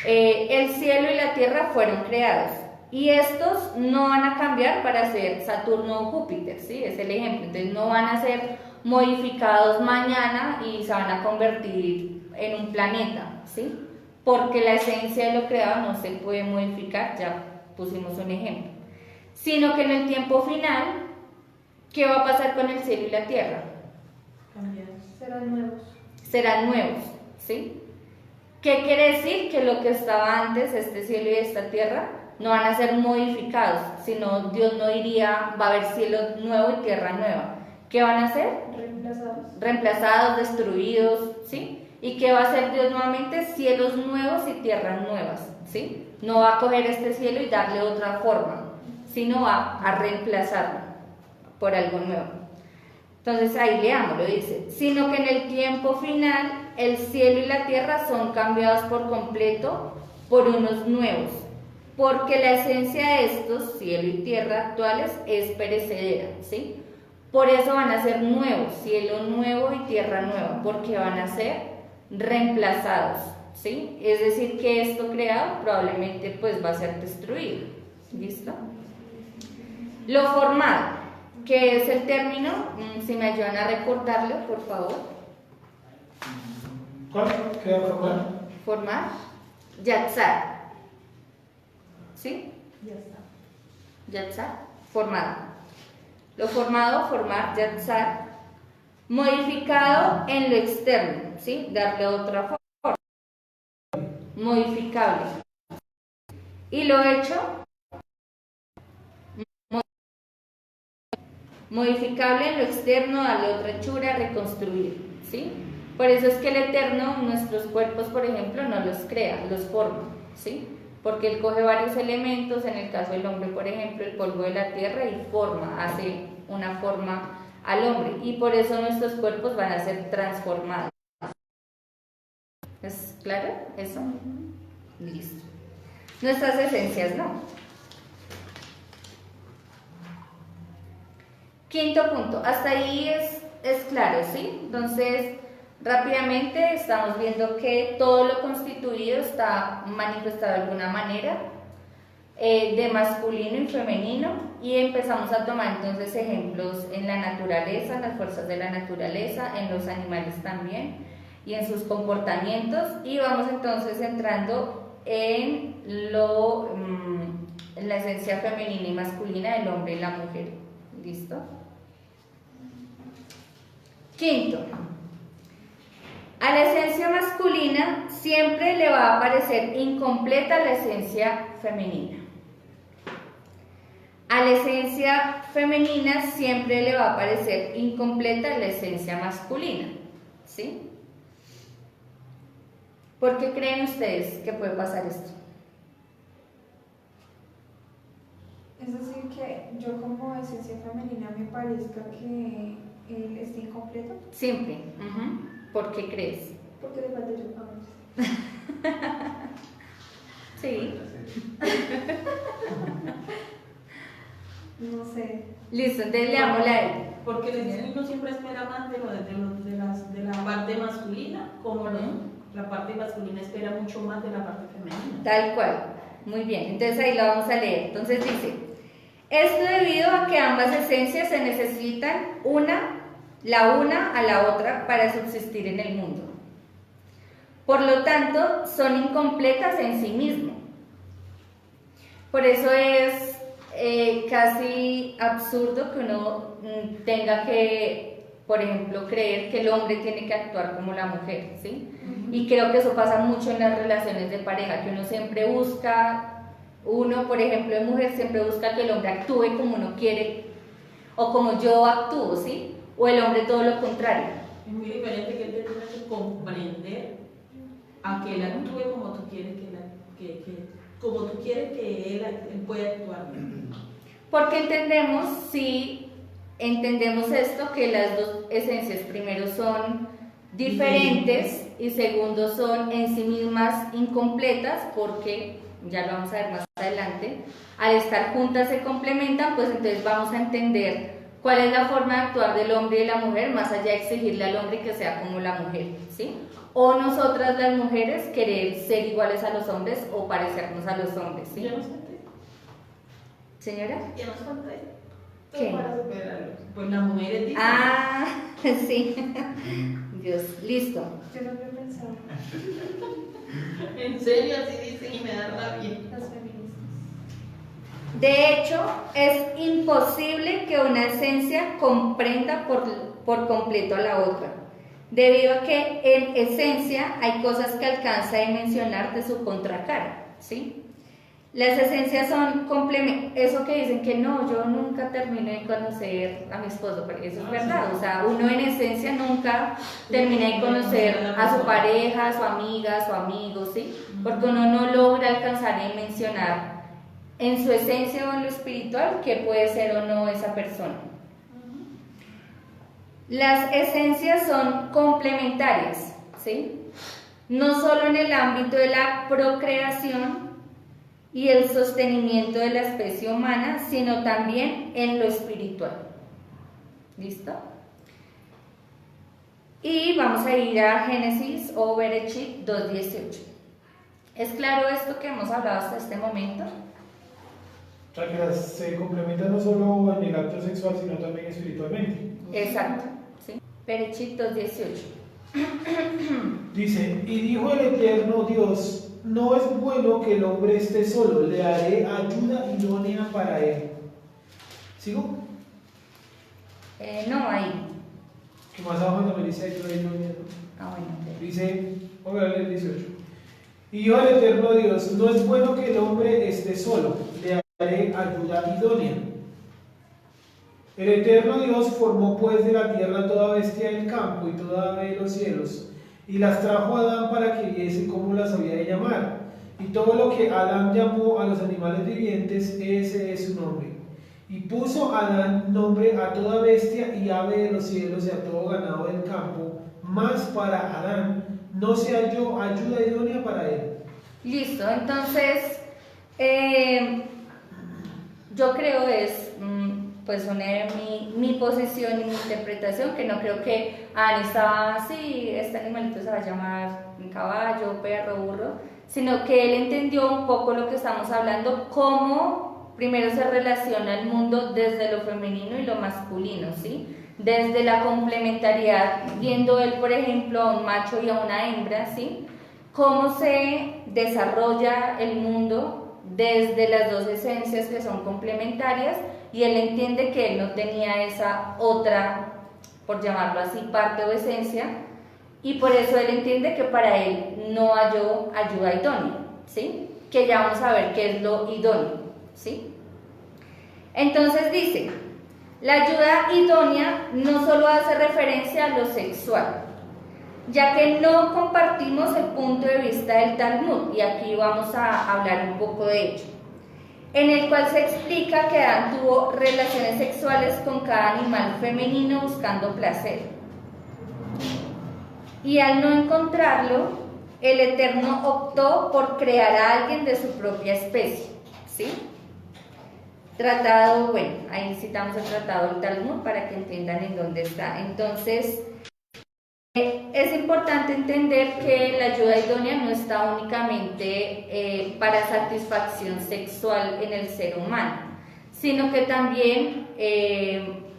Speaker 1: el cielo y la tierra fueron creados. Y estos no van a cambiar para ser Saturno o Júpiter, ¿sí? Es el ejemplo. Entonces no van a ser modificados mañana y se van a convertir en un planeta, ¿sí? Porque la esencia de lo creado no se puede modificar, ya pusimos un ejemplo. Sino que en el tiempo final, ¿qué va a pasar con el cielo y la tierra?
Speaker 4: Cambiar.
Speaker 2: Serán nuevos.
Speaker 1: Serán nuevos, ¿sí? ¿Qué quiere decir? Que lo que estaba antes, este cielo y esta tierra, no van a ser modificados, sino Dios no diría, va a haber cielo nuevo y tierra nueva. ¿Qué van a hacer?
Speaker 2: Reemplazados.
Speaker 1: Reemplazados, destruidos, ¿sí? ¿Y qué va a hacer Dios nuevamente? Cielos nuevos y tierras nuevas, ¿sí? No va a coger este cielo y darle otra forma, sino va a reemplazarlo por algo nuevo. Entonces ahí leámoslo, dice, sino que en el tiempo final el cielo y la tierra son cambiados por completo por unos nuevos, porque la esencia de estos, cielo y tierra actuales, es perecedera, ¿sí? Por eso van a ser nuevos, cielo nuevo y tierra nueva, porque van a ser reemplazados, ¿sí? Es decir, que esto creado probablemente pues va a ser destruido, ¿listo? Lo formado, que es el término, si me ayudan a recordarlo, por favor.
Speaker 3: ¿Cuál? ¿Qué va a formar?
Speaker 1: Formar, yatzar, ¿sí?
Speaker 4: Ya está.
Speaker 1: Yatzar, formado. Lo formado, formar, yatzar, modificado en lo externo, ¿sí? Darle otra forma. Modificable. Y lo hecho, modificable en lo externo, darle otra hechura, reconstruir, ¿sí? Por eso es que el Eterno, nuestros cuerpos, por ejemplo, no los crea, los forma, ¿sí? Porque Él coge varios elementos, en el caso del hombre, por ejemplo, el polvo de la tierra, y forma, hace una forma al hombre, y por eso nuestros cuerpos van a ser transformados. ¿Es claro eso? Listo. Nuestras esencias no. Quinto punto, hasta ahí es claro, ¿sí? Entonces, rápidamente estamos viendo que todo lo constituido está manifestado de alguna manera, de masculino y femenino, y empezamos a tomar entonces ejemplos en la naturaleza, en las fuerzas de la naturaleza, en los animales también, y en sus comportamientos, y vamos entonces entrando en la esencia femenina y masculina del hombre y la mujer. ¿Listo? Quinto, a la esencia masculina siempre le va a parecer incompleta la esencia femenina. A la esencia femenina siempre le va a parecer incompleta la esencia masculina, ¿sí? ¿Por qué creen ustedes que puede pasar esto?
Speaker 2: Es decir, que yo como esencia femenina me parezca que él está incompleto.
Speaker 1: Siempre. ¿Por qué crees?
Speaker 2: Porque le falta yo.
Speaker 1: Sí.
Speaker 2: No sé.
Speaker 1: Listo, entonces leámosla a él.
Speaker 4: Porque uno siempre espera más de la parte masculina, como la parte masculina espera mucho más de la parte femenina.
Speaker 1: Tal cual. Muy bien, entonces ahí lo vamos a leer. Entonces dice, esto debido a que ambas esencias se necesitan la una a la otra para subsistir en el mundo. Por lo tanto, son incompletas en sí mismo. Por eso es casi absurdo que uno tenga que por ejemplo, creer que el hombre tiene que actuar como la mujer, ¿sí? Y creo que eso pasa mucho en las relaciones de pareja, que uno siempre busca, uno, por ejemplo, de mujer, siempre busca que el hombre actúe como uno quiere o como yo actúo, ¿sí? O el hombre todo lo contrario.
Speaker 4: Es muy diferente que él te tenga que comprender a que él actúe como tú quieres como tú quieres que él pueda actuar.
Speaker 1: Porque entendemos, si entendemos esto, que las dos esencias, primero, son diferentes y segundo, son en sí mismas incompletas, porque, ya lo vamos a ver más adelante, al estar juntas se complementan, pues entonces vamos a entender cuál es la forma de actuar del hombre y de la mujer, más allá de exigirle al hombre que sea como la mujer, ¿sí? O nosotras las mujeres querer ser iguales a los hombres o parecernos a los hombres, ¿sí?
Speaker 4: Ya nos conté.
Speaker 1: ¿Señora?
Speaker 4: Ya nos conté.
Speaker 1: ¿Qué?
Speaker 4: Para superarlo. Pues las mujeres dicen.
Speaker 1: Ah, sí. Dios, listo.
Speaker 2: Yo no lo he pensado.
Speaker 4: En serio, así dicen y me da rabia.
Speaker 2: Las feministas.
Speaker 1: De hecho, es imposible que una esencia comprenda por completo a la otra, debido a que en esencia hay cosas que alcanza a dimensionar de su contracara, ¿sí? Las esencias son complementarias. Eso que dicen que no, yo nunca terminé de conocer a mi esposo, porque eso es verdad. O sea, uno en esencia nunca termina de conocer a su pareja, a su amiga, a su amigo, ¿sí? Porque uno no logra alcanzar a dimensionar en su esencia o en lo espiritual qué puede ser o no esa persona. Las esencias son complementarias, ¿sí? No solo en el ámbito de la procreación y el sostenimiento de la especie humana, sino también en lo espiritual. ¿Listo? Y vamos a ir a Génesis o Bereshit 2:18. ¿Es claro esto que hemos hablado hasta este momento?
Speaker 3: O sea, que se complementan no solo en el acto sexual, sino también espiritualmente.
Speaker 1: Exacto, ¿sí? Bereshit 2:18.
Speaker 3: Dice, y dijo el eterno Dios, no es bueno que el hombre esté solo, le haré ayuda idónea para él. ¿Sigo?
Speaker 1: No, ahí.
Speaker 3: Que más abajo también dice ayuda idónea, ¿no?
Speaker 1: Ah, bueno.
Speaker 3: Dice, vamos a ver el 18. Y dijo el eterno Dios, no es bueno que el hombre esté solo, le haré ayuda idónea. El eterno Dios formó pues de la tierra toda bestia del campo y toda ave de los cielos, y las trajo a Adán para que viese cómo las había de llamar. Y todo lo que Adán llamó a los animales vivientes, ese es su nombre. Y puso Adán nombre a toda bestia y ave de los cielos y a todo ganado del campo, mas para Adán no se halló ayuda idónea para él.
Speaker 1: Listo, entonces, yo creo pues mi posición y mi interpretación, que no creo que estaba así, este animalito se va a llamar un caballo, perro, burro, sino que él entendió un poco lo que estamos hablando, cómo primero se relaciona el mundo desde lo femenino y lo masculino, ¿sí? Desde la complementariedad, viendo él, por ejemplo, a un macho y a una hembra, ¿sí? Cómo se desarrolla el mundo desde las dos esencias que son complementarias, y él entiende que él no tenía esa otra, por llamarlo así, parte o esencia, y por eso él entiende que para él no halló ayuda idónea, ¿sí? Que ya vamos a ver qué es lo idóneo, ¿sí? Entonces dice, la ayuda idónea no solo hace referencia a lo sexual, ya que no compartimos el punto de vista del Talmud, y aquí vamos a hablar un poco de ello, en el cual se explica que Adán tuvo relaciones sexuales con cada animal femenino buscando placer. Y al no encontrarlo, el Eterno optó por crear a alguien de su propia especie, ¿sí? Tratado, bueno, ahí citamos el tratado del Talmud para que entiendan en dónde está. Entonces, es importante entender que la ayuda idónea no está únicamente para satisfacción sexual en el ser humano, sino que también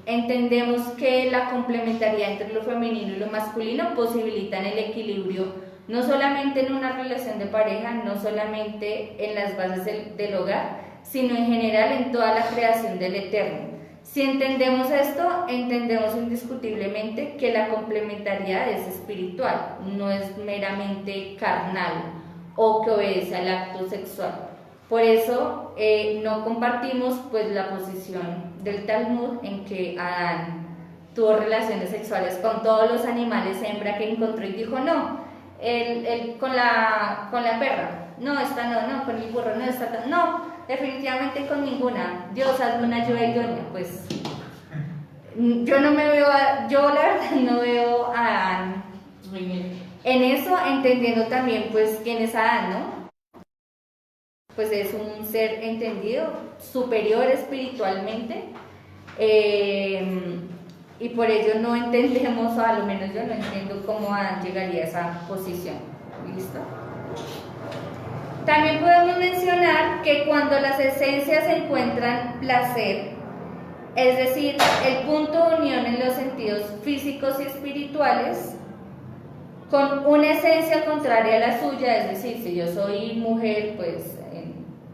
Speaker 1: entendemos que la complementariedad entre lo femenino y lo masculino posibilitan el equilibrio, no solamente en una relación de pareja, no solamente en las bases del hogar, sino en general en toda la creación del Eterno, Si entendemos esto, entendemos indiscutiblemente que la complementariedad es espiritual, no es meramente carnal o que obedece al acto sexual. Por eso no compartimos pues la posición del Talmud en que Adán tuvo relaciones sexuales con todos los animales hembra que encontró y dijo no, él con la perra, no, esta no, con el burro, no, esta no, definitivamente con ninguna, Dios hazme una ayuda idónea. Pues yo la verdad no veo a Adán en eso, entendiendo también pues quién es Adán, ¿no? Pues es un ser entendido, superior espiritualmente, y por ello no entendemos, o a lo menos yo no entiendo cómo Adán llegaría a esa posición. ¿Listo? También podemos mencionar que cuando las esencias encuentran placer, es decir, el punto de unión en los sentidos físicos y espirituales, con una esencia contraria a la suya, es decir, si yo soy mujer, pues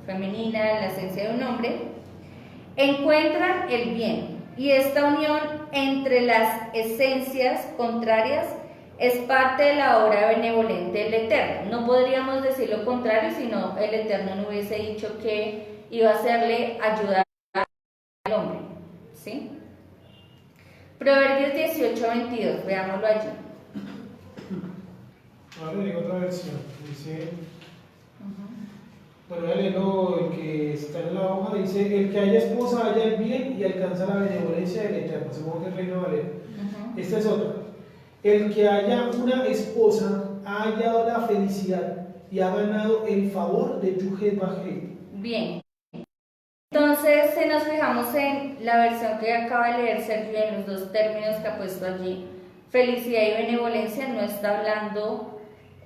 Speaker 1: femenina, en la esencia de un hombre, encuentran el bien, y esta unión entre las esencias contrarias es parte de la obra benevolente del Eterno. No podríamos decir lo contrario, sino el Eterno no hubiese dicho que iba a hacerle ayudar al hombre, ¿sí? Proverbios 18:22, veámoslo allí.
Speaker 3: Ahora digo otra versión, dice, bueno, ya leo el que está en la hoja, dice, el que haya esposa haya el bien y alcanza la benevolencia del Eterno, supongo que es Reino Valera. Esta es otra, el que haya una esposa ha hallado la felicidad y ha ganado el favor de Yuhet Bajé.
Speaker 1: Bien, entonces si nos fijamos en la versión que acaba de leer Sergio, en los dos términos que ha puesto allí, felicidad y benevolencia, no está hablando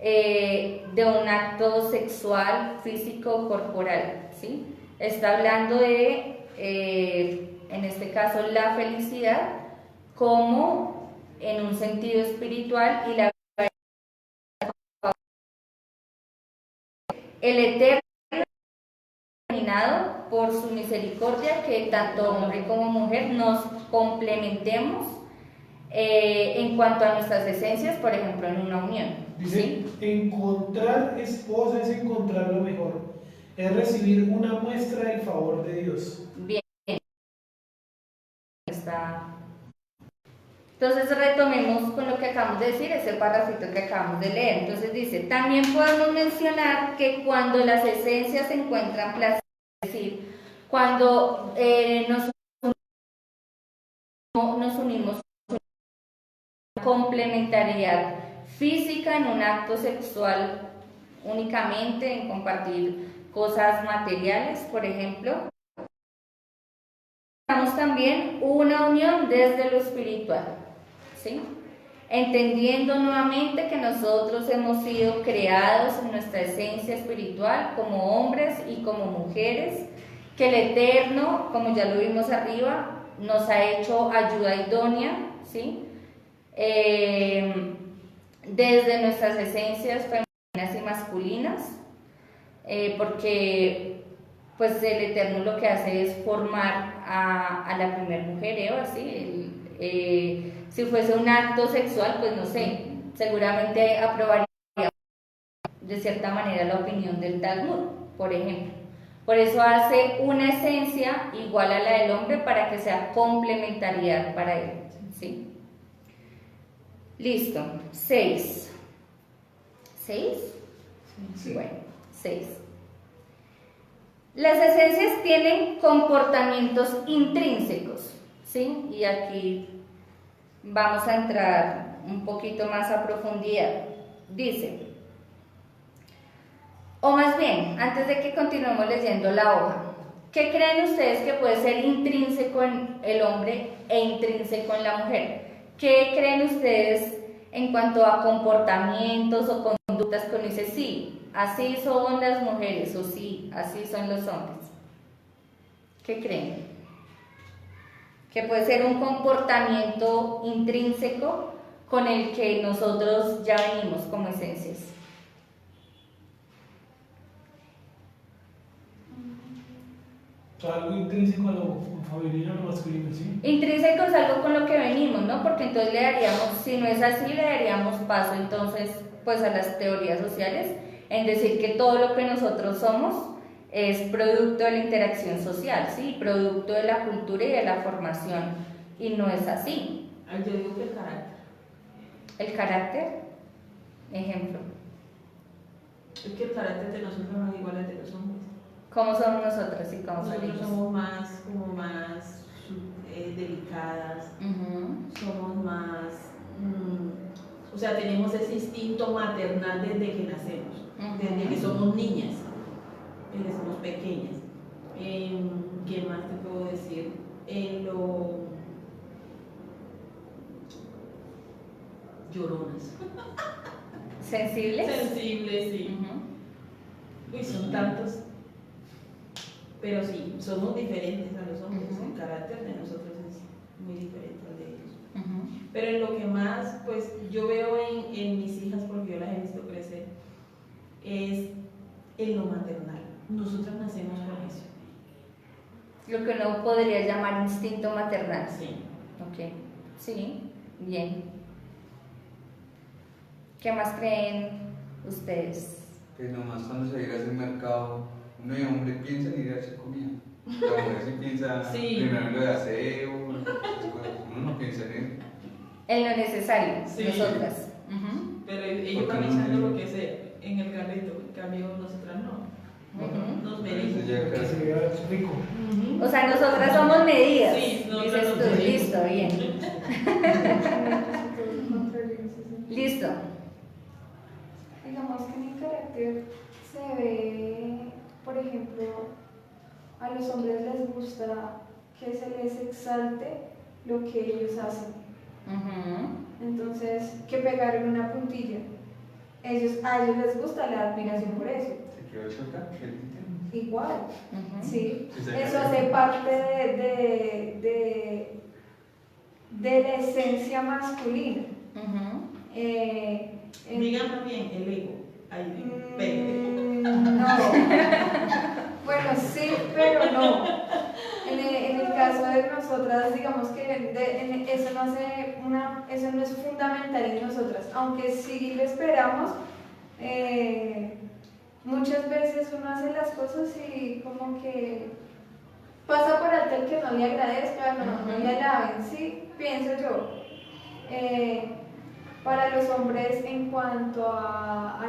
Speaker 1: de un acto sexual, físico, corporal, ¿sí? Está hablando de, en este caso, la felicidad como en un sentido espiritual y la el Eterno determinado por su misericordia que tanto hombre como mujer nos complementemos en cuanto a nuestras esencias, por ejemplo, en una unión.
Speaker 3: Dice,
Speaker 1: ¿sí?
Speaker 3: Encontrar esposa es encontrar lo mejor, es recibir una muestra del favor de Dios.
Speaker 1: Bien. Está. Entonces retomemos con lo que acabamos de decir, ese párrafito que acabamos de leer. Entonces dice, también podemos mencionar que cuando las esencias se encuentran placer, es decir, cuando nos unimos complementariedad física en un acto sexual únicamente, en compartir cosas materiales, por ejemplo. Tenemos también una unión desde lo espiritual, ¿sí? Entendiendo nuevamente que nosotros hemos sido creados en nuestra esencia espiritual como hombres y como mujeres, que el Eterno, como ya lo vimos arriba, nos ha hecho ayuda idónea, ¿sí? Desde nuestras esencias femeninas y masculinas, porque pues el Eterno lo que hace es formar a la primer mujer, Eva, ¿sí? Si fuese un acto sexual, pues no sé, seguramente aprobaría de cierta manera la opinión del Talmud, por ejemplo. Por eso hace una esencia igual a la del hombre para que sea complementariedad para él, ¿sí? Listo, 6. ¿6? Sí. Bueno, 6. Las esencias tienen comportamientos intrínsecos, ¿sí? Y aquí vamos a entrar un poquito más a profundidad. Dice, o más bien, antes de que continuemos leyendo la hoja, ¿qué creen ustedes que puede ser intrínseco en el hombre e intrínseco en la mujer? ¿Qué creen ustedes en cuanto a comportamientos o conductas que uno dice, sí, así son las mujeres o sí, así son los hombres? ¿Qué creen? Que puede ser un comportamiento intrínseco con el que nosotros ya venimos como esencias.
Speaker 3: O sea, algo intrínseco a lo femenino, a lo masculino, ¿sí?
Speaker 1: Intrínseco es algo con lo que venimos, ¿no? Porque entonces le daríamos, si no es así, le daríamos paso entonces pues a las teorías sociales en decir que todo lo que nosotros somos es producto de la interacción social, ¿sí? Producto de la cultura y de la formación, y no es así.
Speaker 4: Yo digo que el carácter.
Speaker 1: El carácter, ejemplo,
Speaker 4: Es que el carácter de nosotros no es igual al de los hombres.
Speaker 1: ¿cómo somos nosotros y cómo
Speaker 4: Nosotros
Speaker 1: salimos?
Speaker 4: somos más delicadas, somos más, o sea, tenemos ese instinto maternal desde que nacemos, desde que somos niñas, desde que somos pequeñas. ¿Qué más te puedo decir? En lo lloronas.
Speaker 1: ¿Sensibles?
Speaker 4: Sensibles, sí. Uy, son tantos. Pero sí, somos diferentes a los hombres. El carácter de nosotros es muy diferente al de ellos. Pero en lo que más, pues yo veo en mis hijas, porque yo las he visto crecer, es en lo maternal. Nosotras nacemos con eso.
Speaker 1: Lo que uno podría llamar instinto maternal.
Speaker 4: Sí.
Speaker 1: Ok, sí, bien. ¿Qué más creen ustedes?
Speaker 5: Que nomás cuando se llega a ese mercado, uno de hombre piensa en ir a hacer comida. La mujer sí piensa
Speaker 4: Sí.
Speaker 5: primero en lo de aseo, esas cosas. Uno no piensa en él.
Speaker 1: En lo necesario,
Speaker 4: Sí.
Speaker 1: nosotras.
Speaker 4: Pero ellos
Speaker 5: Porque
Speaker 4: van
Speaker 5: no
Speaker 4: echando
Speaker 5: es-
Speaker 4: lo que sea en el carrito, en cambio nosotras no. Nos medimos.
Speaker 5: Entonces llega
Speaker 3: Que
Speaker 5: acá.
Speaker 3: se vea rico.
Speaker 1: O sea, nosotras somos medidas.
Speaker 4: Sí, nosotras
Speaker 1: Dices
Speaker 4: nos
Speaker 1: tú,
Speaker 4: medimos.
Speaker 1: listo, bien. Listo.
Speaker 2: Digamos que mi carácter se ve, por ejemplo, a los hombres les gusta que se les exalte lo que ellos hacen. Entonces, que pegar una puntilla. A ellos les gusta la admiración por eso.
Speaker 5: Se quedó choca,
Speaker 2: Igual, sí.
Speaker 5: Sí, se
Speaker 2: Eso
Speaker 5: cae.
Speaker 2: hace parte de la esencia masculina.
Speaker 4: Digan más bien el ego. Ahí,
Speaker 2: No. Bueno, sí, pero no. En el caso de nosotras, digamos que eso no es fundamental en nosotras, aunque sí lo esperamos. Muchas veces uno hace las cosas y como que pasa por alto el que no le agradezca, no le alaben, sí, pienso yo. Para los hombres, en cuanto a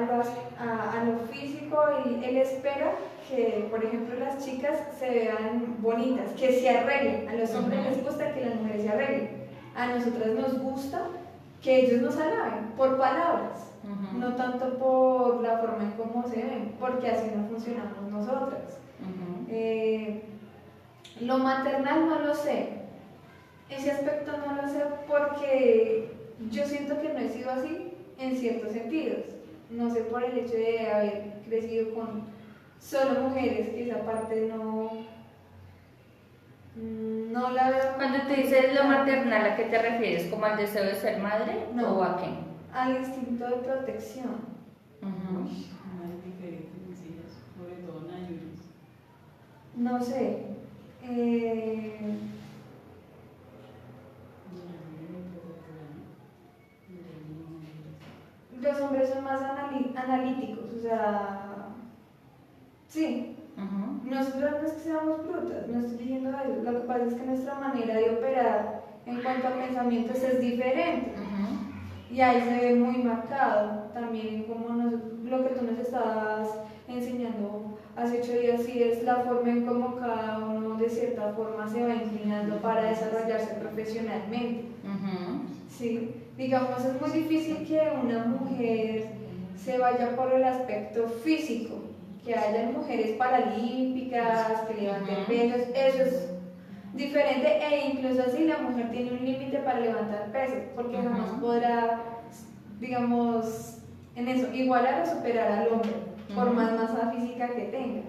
Speaker 2: lo físico, él espera que, por ejemplo, las chicas se vean bonitas, que se arreglen. A los hombres les gusta que las mujeres se arreglen. A nosotras nos gusta que ellos nos alaben por palabras, no tanto por la forma en cómo se ven, porque así no funcionamos nosotras. Lo maternal no lo sé. Ese aspecto no lo sé porque yo siento que no he sido así en ciertos sentidos. No sé, por el hecho de haber crecido con solo mujeres, que esa parte no la veo.
Speaker 1: Cuando tú dices lo maternal, ¿a qué te refieres? ¿Como al deseo de ser madre?
Speaker 2: No.
Speaker 1: ¿O a qué?
Speaker 2: Al instinto de protección.
Speaker 4: No es diferente mis hijas, sobre todo Nayuris.
Speaker 2: No sé. Los hombres son más analíticos, o sea, sí. Nosotros no es que seamos brutas, no estoy diciendo eso. Lo que pasa es que nuestra manera de operar en cuanto a pensamientos es diferente. Y ahí se ve muy marcado también como lo que tú nos estabas enseñando hace 8 días, sí, es la forma en cómo cada uno de cierta forma se va inclinando para desarrollarse profesionalmente. Sí, digamos, es muy difícil que una mujer se vaya por el aspecto físico, que hayan mujeres paralímpicas, que levanten pesos, eso es diferente, e incluso así la mujer tiene un límite para levantar pesos, porque jamás podrá, digamos, en eso, igualar o superar al hombre, por más masa física que tenga.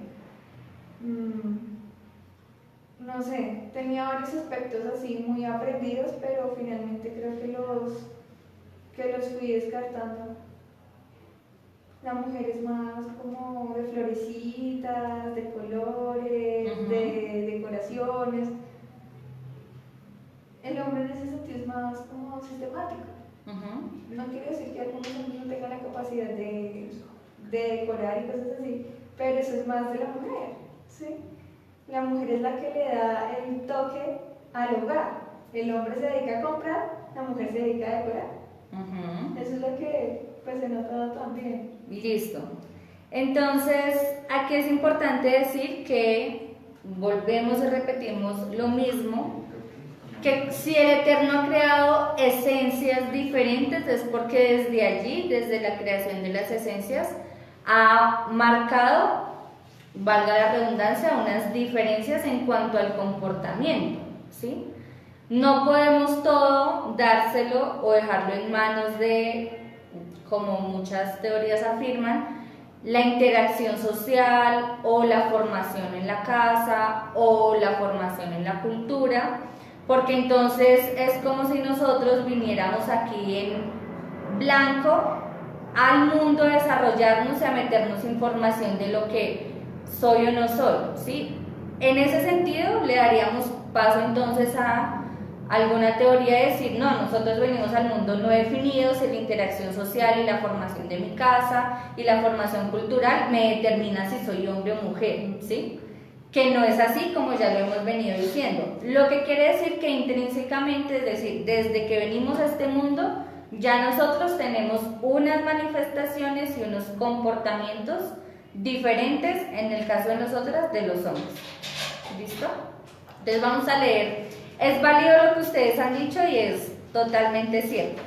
Speaker 2: No sé, tenía varios aspectos así muy aprendidos, pero finalmente creo que los fui descartando. La mujer es más como de florecitas, de colores, de sentido es más como sistemático. No quiere decir que algunos hombres no tengan la capacidad de decorar y cosas así, pero eso es más de la mujer, ¿sí? La mujer es la que le da el toque al hogar. El hombre se dedica a comprar, la mujer se dedica a decorar. Eso es lo que pues, se nota también.
Speaker 1: Listo. Entonces, aquí es importante decir que volvemos y repetimos lo mismo, que si el Eterno ha creado esencias diferentes es porque desde allí, desde la creación de las esencias, ha marcado, valga la redundancia, unas diferencias en cuanto al comportamiento, ¿sí? No podemos todo dárselo o dejarlo en manos de, como muchas teorías afirman, la interacción social o la formación en la casa o la formación en la cultura, porque entonces es como si nosotros viniéramos aquí en blanco al mundo a desarrollarnos y a meternos información de lo que soy o no soy, ¿sí? En ese sentido le daríamos paso entonces a alguna teoría de decir, no, nosotros venimos al mundo no definido, si la interacción social y la formación de mi casa y la formación cultural me determina si soy hombre o mujer, ¿sí? Que no es así como ya lo hemos venido diciendo. Lo que quiere decir que intrínsecamente, es decir, desde que venimos a este mundo, ya nosotros tenemos unas manifestaciones y unos comportamientos diferentes, en el caso de nosotras, de los hombres. ¿Listo? Entonces vamos a leer. Es válido lo que ustedes han dicho y es totalmente cierto.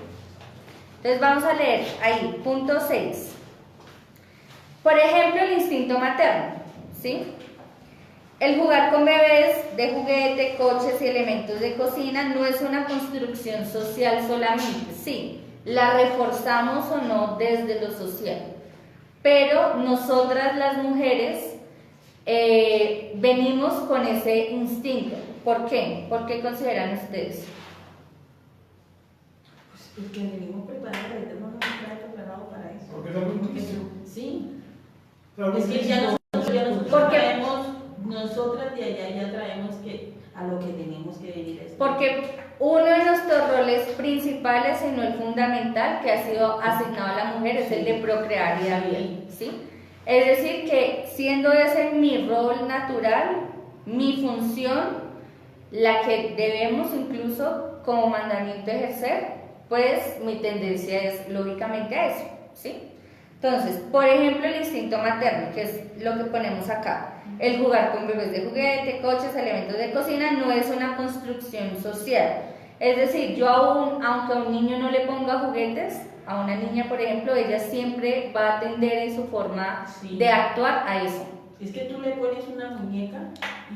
Speaker 1: Entonces vamos a leer ahí, punto 6. Por ejemplo, el instinto materno, ¿sí? El jugar con bebés de juguete, coches y elementos de cocina no es una construcción social solamente, sí, la reforzamos o no desde lo social, pero nosotras las mujeres venimos con ese instinto. ¿Por qué? ¿Por qué consideran ustedes?
Speaker 4: Pues porque venimos preparados, el Eterno nos trae preparado para eso.
Speaker 3: Porque es algo intrínseco.
Speaker 4: Sí.
Speaker 3: Algo
Speaker 4: Es que
Speaker 3: intrínseco.
Speaker 4: ya nosotros
Speaker 1: Porque-
Speaker 4: traemos, nosotras de allá ya traemos a lo que tenemos que venir.
Speaker 1: Porque uno de nuestros roles principales, y no el fundamental, que ha sido asignado a la mujer, es el de procrear y dar vida, ¿sí? Es decir, que siendo ese mi rol natural, mi función, la que debemos incluso como mandamiento ejercer, pues mi tendencia es lógicamente a eso, ¿sí? Entonces, por ejemplo, el instinto materno, que es lo que ponemos acá, el jugar con bebés de juguete, coches, elementos de cocina, no es una construcción social. Es decir, yo aunque a un niño no le ponga juguetes, a una niña, por ejemplo, ella siempre va a tender en su forma de actuar a eso.
Speaker 4: Es que tú le pones una muñeca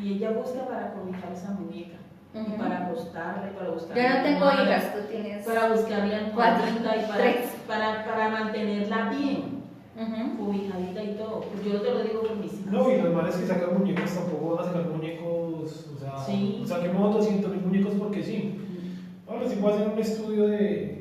Speaker 4: y ella busca para cobijar esa muñeca. Y para acostarle, para buscarle.
Speaker 1: Yo no tengo
Speaker 4: almohada,
Speaker 1: hijas, tú tienes.
Speaker 4: Para buscarle almohadita y para mantenerla bien, cobijadita y todo. Pues yo te lo digo por mis hijas.
Speaker 3: No, y los males que sacan muñecos tampoco van a sacar muñecos, o sea,
Speaker 4: Sí.
Speaker 3: saquemos 200.000 muñecos porque sí. Ahora sí puedo hacer un estudio de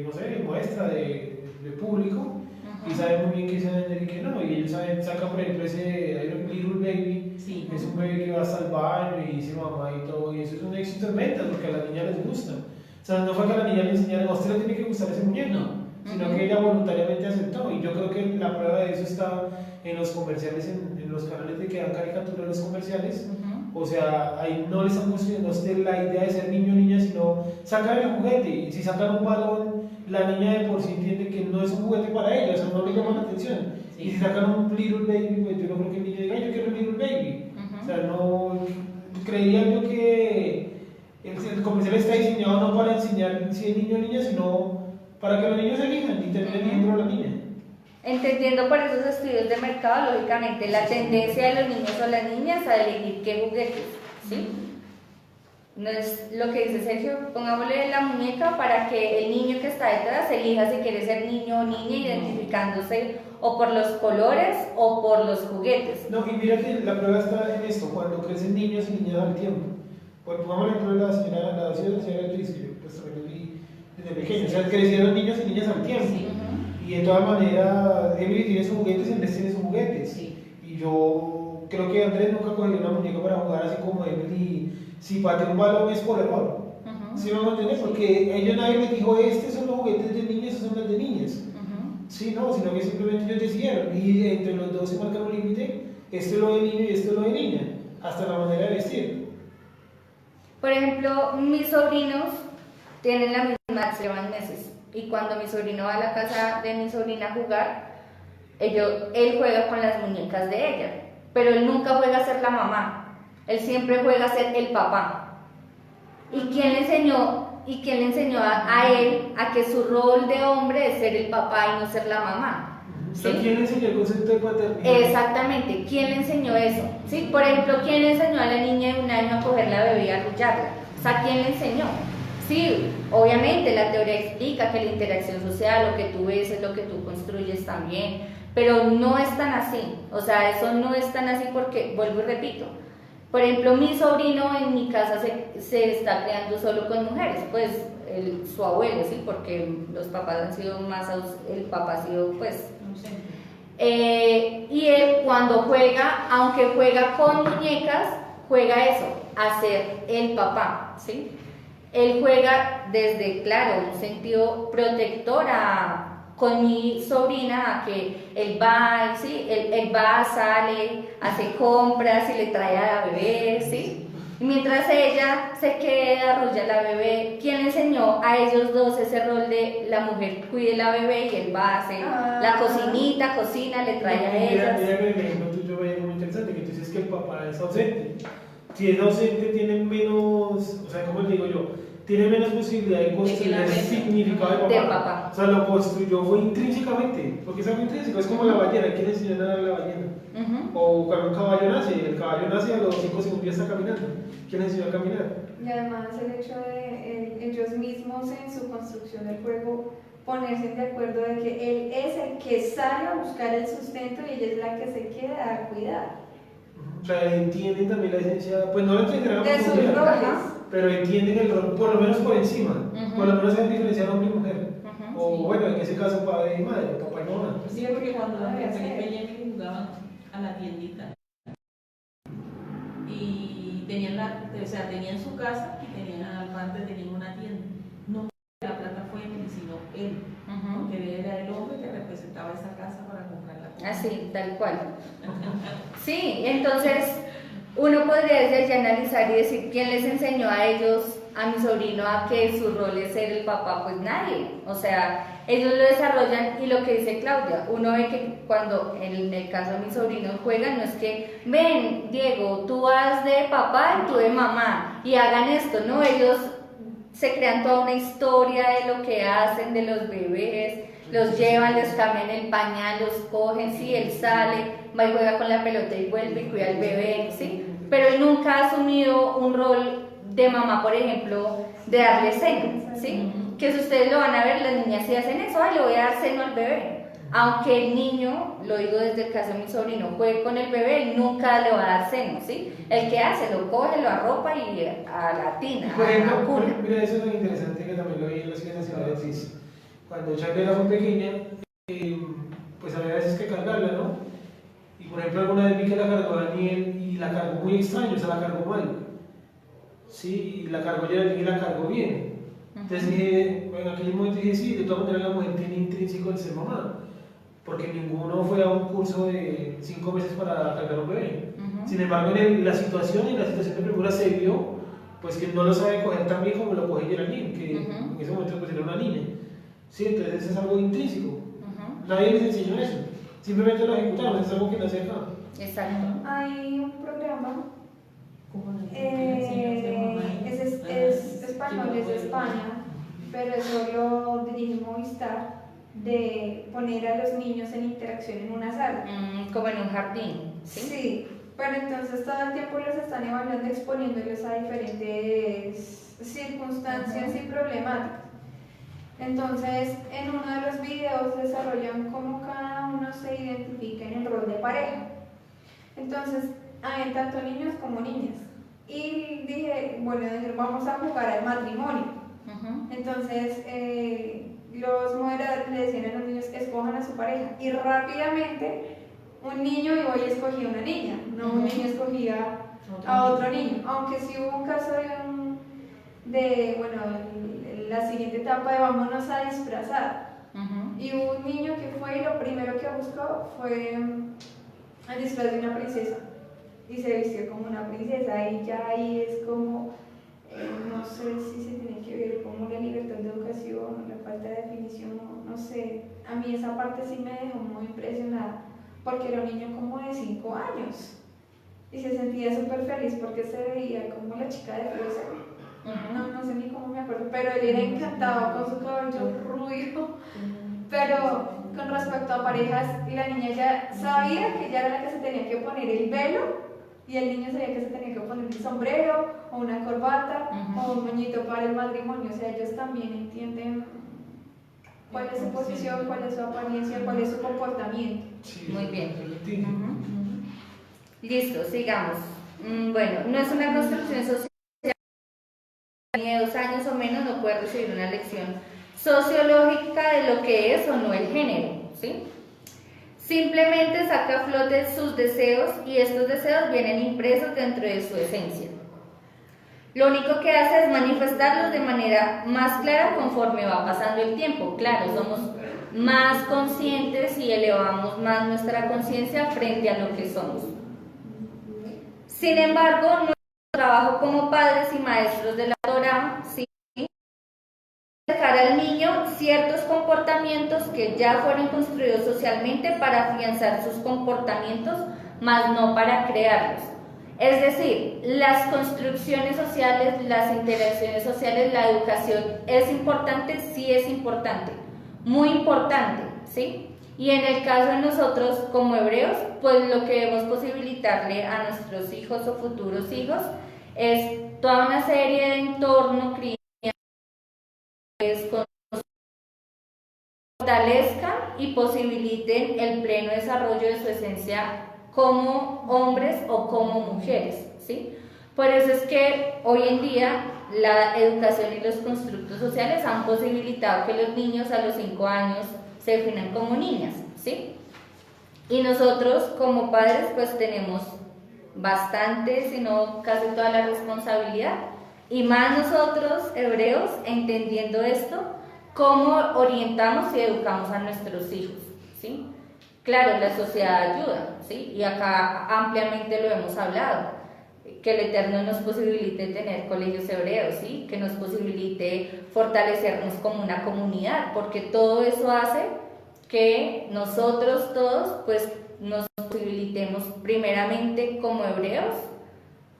Speaker 3: no sé, muestra de público y saben muy bien qué se vender y qué no. Y ellos sacan, por ejemplo, ese Little Baby,
Speaker 4: Sí.
Speaker 3: es un bebé que va hasta el baño y dice mamá y todo, y eso es un éxito en ventas porque a la niña les gusta. O sea, no fue que a la niña le enseñaron, a usted le tiene que gustar ese muñeco,
Speaker 4: No.
Speaker 3: sino que ella voluntariamente aceptó. Y yo creo que la prueba de eso está en los comerciales, en los canales de que dan caricatura en los comerciales. O sea, ahí no le están construyendo a usted la idea de ser niño o niña, sino sacar el juguete. Y si sacan un balón, la niña de por sí entiende que no es un juguete para ella, o sea, no le llama la atención.
Speaker 4: Sí.
Speaker 3: Y si sacan un Little Baby, pues yo no creo que el niño diga, "Ay, yo quiero un Little Baby". O sea, no, creería yo que el comercial está diseñado no para enseñar si es niño o niña, sino para que los niños elijan y terminen eligiendo a la niña.
Speaker 1: Entendiendo por esos estudios de mercado, lógicamente, la tendencia de los niños o las niñas a elegir qué juguetes, ¿sí? No es lo que dice Sergio, pongámosle la muñeca para que el niño que está detrás elija si quiere ser niño o niña, identificándose o por los colores o por los juguetes.
Speaker 3: No, y mira que la prueba está en esto, cuando crecen niños y niñas al tiempo. Pues pongamos el ejemplo de la señora Cris, que yo pues también lo vi desde pequeño. O sea, crecieron niños y niñas al tiempo.
Speaker 4: Sí.
Speaker 3: Y de todas maneras, Emily tiene sus juguetes y Andrés tiene sus juguetes.
Speaker 4: Sí.
Speaker 3: Y yo creo que Andrés nunca cogería una muñeca para jugar así como Emily. Si patea un balón es por error. ¿Sí me van a entender? Porque ellos nadie les dijo, estos son los juguetes de niñas, estos son los de niñas. Sí, no, sino que simplemente ellos decidieron y entre los dos se marcaron un límite, esto es lo de niño y esto es lo de niña, hasta la manera de vestir.
Speaker 1: Por ejemplo, mis sobrinos tienen la misma edad, se llevan meses, y cuando mi sobrino va a la casa de mi sobrina a jugar, él juega con las muñecas de ella, pero él nunca juega a ser la mamá, él siempre juega a ser el papá. ¿Y quién le enseñó a él a que su rol de hombre es ser el papá y no ser la mamá?
Speaker 3: ¿Sí? ¿Quién le enseñó el concepto de paternidad?
Speaker 1: Exactamente, ¿quién le enseñó eso? ¿Sí? Por ejemplo, ¿quién le enseñó a la niña de 1 año a coger la bebé y a arrullarla? O sea, ¿quién le enseñó? Sí, obviamente la teoría explica que la interacción social, lo que tú ves es lo que tú construyes también, pero no es tan así, o sea, eso no es tan así porque, vuelvo y repito, por ejemplo, mi sobrino en mi casa se está criando solo con mujeres, pues su abuelo, sí, porque los papás han sido más, el papá ha sido pues... y él cuando juega, aunque juega con muñecas, juega eso, a ser el papá, ¿sí? Él juega desde, claro, un sentido protector con mi sobrina, a que él va, ¿sí? Él va, sale, hace compras y le trae a la bebé, ¿sí? Y mientras ella se queda, arrulla a la bebé, ¿quién le enseñó a ellos dos ese rol de la mujer cuide la bebé y él va, hace la cocinita, cocina, le trae a ellas?
Speaker 3: Mira que el ejemplo tuyo es muy interesante, que tú dices que el papá es ausente. Si es ausente, tiene menos, o sea, ¿cómo le digo yo? Tiene menos posibilidad de construir el significado de papá. O sea, lo construyó fue intrínsecamente, porque es algo intrínseco, es como la ballena, ¿quién enseñó a nadar a la ballena? O cuando un caballo nace, el caballo nace a los 5 segundos ya está caminando. ¿Quién enseñó a caminar?
Speaker 2: Y además el hecho de ellos mismos en su construcción del juego ponerse de acuerdo de que él es el que sale a buscar el sustento y ella es la que se queda a cuidar.
Speaker 3: O sea, entienden también la esencia, pues no lo entenderán
Speaker 2: de sus roles,
Speaker 3: pero entienden el rol, por lo menos por encima, por lo menos saben diferenciar hombre y mujer, o bueno, en ese caso padre y madre, papá y mamá.
Speaker 4: Sí, porque cuando Felipe y Jenny jugaban a la tiendita y tenían su casa y tenían aparte tenían una tienda. No la plata fue él, sino él, porque era el hombre que representaba esa casa para comprar la cosa.
Speaker 1: Así, tal cual. Sí, entonces uno podría desde ya analizar y decir quién les enseñó a ellos, a mi sobrino, a que su rol es ser el papá. Pues nadie, o sea, ellos lo desarrollan. Y lo que dice Claudia, uno ve que cuando en el caso de mi sobrino juegan, no es que ven Diego, tú haz de papá y tú de mamá y hagan esto, no, ellos se crean toda una historia de lo que hacen, de los bebés, los llevan, les cambian el pañal, los cogen, sí, él sale, va y juega con la pelota y vuelve y cuida al bebé, sí, pero él nunca ha asumido un rol de mamá, por ejemplo, de darle seno, sí, que si ustedes lo van a ver, las niñas sí hacen eso, le voy a dar seno al bebé, aunque el niño, lo digo desde el caso de mi sobrino, juegue con el bebé, él nunca le va a dar seno, sí, el que hace, lo coge, lo arropa y a la tina,
Speaker 3: por ejemplo,
Speaker 1: a la cuna.
Speaker 3: mira, eso es lo interesante que también lo vi en las clases nacionales. Cuando Charlie era muy pequeña, pues había veces que cargarla, ¿no? Y por ejemplo, alguna vez vi que la cargó Daniel y la cargó muy extraño, o sea, la cargó mal. Sí, y la cargó Geraldine y la cargó bien. Entonces dije, en aquel momento dije, sí, de todas maneras la mujer tiene intrínseco el ser mamá, porque ninguno fue a un curso de 5 meses para cargar un bebé. Sin embargo, en la situación de premura se vio, pues que no lo sabe coger tan bien como lo coge Geraldine, que en ese momento pues era una niña. Sí, entonces eso es algo intrínseco. Nadie les enseñó eso. Simplemente lo ejecutaron, es algo que nace acá.
Speaker 1: Exacto.
Speaker 2: Hay un programa, es español, es de España, pero eso lo dirige Movistar, de poner a los niños en interacción en una sala.
Speaker 1: Como en un jardín, ¿sí?
Speaker 2: Sí, pero entonces todo el tiempo los están evaluando, exponiéndolos a diferentes circunstancias y problemáticas. Entonces, en uno de los videos desarrollan cómo cada uno se identifica en el rol de pareja. Entonces, hay tanto niños como niñas. Y dije, bueno, vamos a jugar al matrimonio. Entonces, los moderadores le decían a los niños, escojan a su pareja. Y rápidamente, un niño y hoy escogía una niña, no un niño escogía a otro niño. Aunque sí hubo un caso bueno, la siguiente etapa de vámonos a disfrazar. Y hubo un niño que fue y lo primero que buscó fue el disfraz de una princesa. Y se vistió como una princesa y ya ahí es como, no sé si se tiene que ver como la libertad de educación, la falta de definición, no sé. A mí esa parte sí me dejó muy impresionada porque era un niño como de 5 años y se sentía súper feliz porque se veía como la chica de Frozen. No sé ni cómo me acuerdo, pero él era encantado con su cabello rubio. Pero con respecto a parejas, la niña ya sabía que ella era la que se tenía que poner el velo y el niño sabía que se tenía que poner el sombrero o una corbata o un moñito para el matrimonio. O sea, ellos también entienden cuál es su posición, cuál es su apariencia, cuál es su comportamiento.
Speaker 3: Sí,
Speaker 1: Muy bien.
Speaker 3: sí.
Speaker 1: Listo, sigamos. Bueno, no es una construcción social, ni de 2 años o menos no puede recibir una lección sociológica de lo que es o no el género, ¿sí? Simplemente saca a flote sus deseos y estos deseos vienen impresos dentro de su esencia. Lo único que hace es manifestarlos de manera más clara conforme va pasando el tiempo. Claro, somos más conscientes y elevamos más nuestra conciencia frente a lo que somos. Sin embargo, nuestro trabajo como padres y maestros de la Torá, ¿sí?, acercar al niño ciertos comportamientos que ya fueron construidos socialmente para afianzar sus comportamientos, más no para crearlos. Es decir, las construcciones sociales, las interacciones sociales, la educación es importante, sí es importante, muy importante, ¿sí? Y en el caso de nosotros como hebreos, pues lo que debemos posibilitarle a nuestros hijos o futuros hijos es toda una serie de entorno cristiano que fortalezcan y posibiliten el pleno desarrollo de su esencia como hombres o como mujeres, ¿sí? Por eso es que hoy en día la educación y los constructos sociales han posibilitado que los niños a los 5 años se definan como niñas, ¿sí? Y nosotros como padres pues tenemos bastante, si no casi toda la responsabilidad, y más nosotros hebreos entendiendo esto, cómo orientamos y educamos a nuestros hijos, ¿sí? Claro, la sociedad ayuda, ¿sí? Y acá ampliamente lo hemos hablado, que el Eterno nos posibilite tener colegios hebreos, ¿sí? Que nos posibilite fortalecernos como una comunidad, porque todo eso hace que nosotros todos pues nos posibilitemos primeramente como hebreos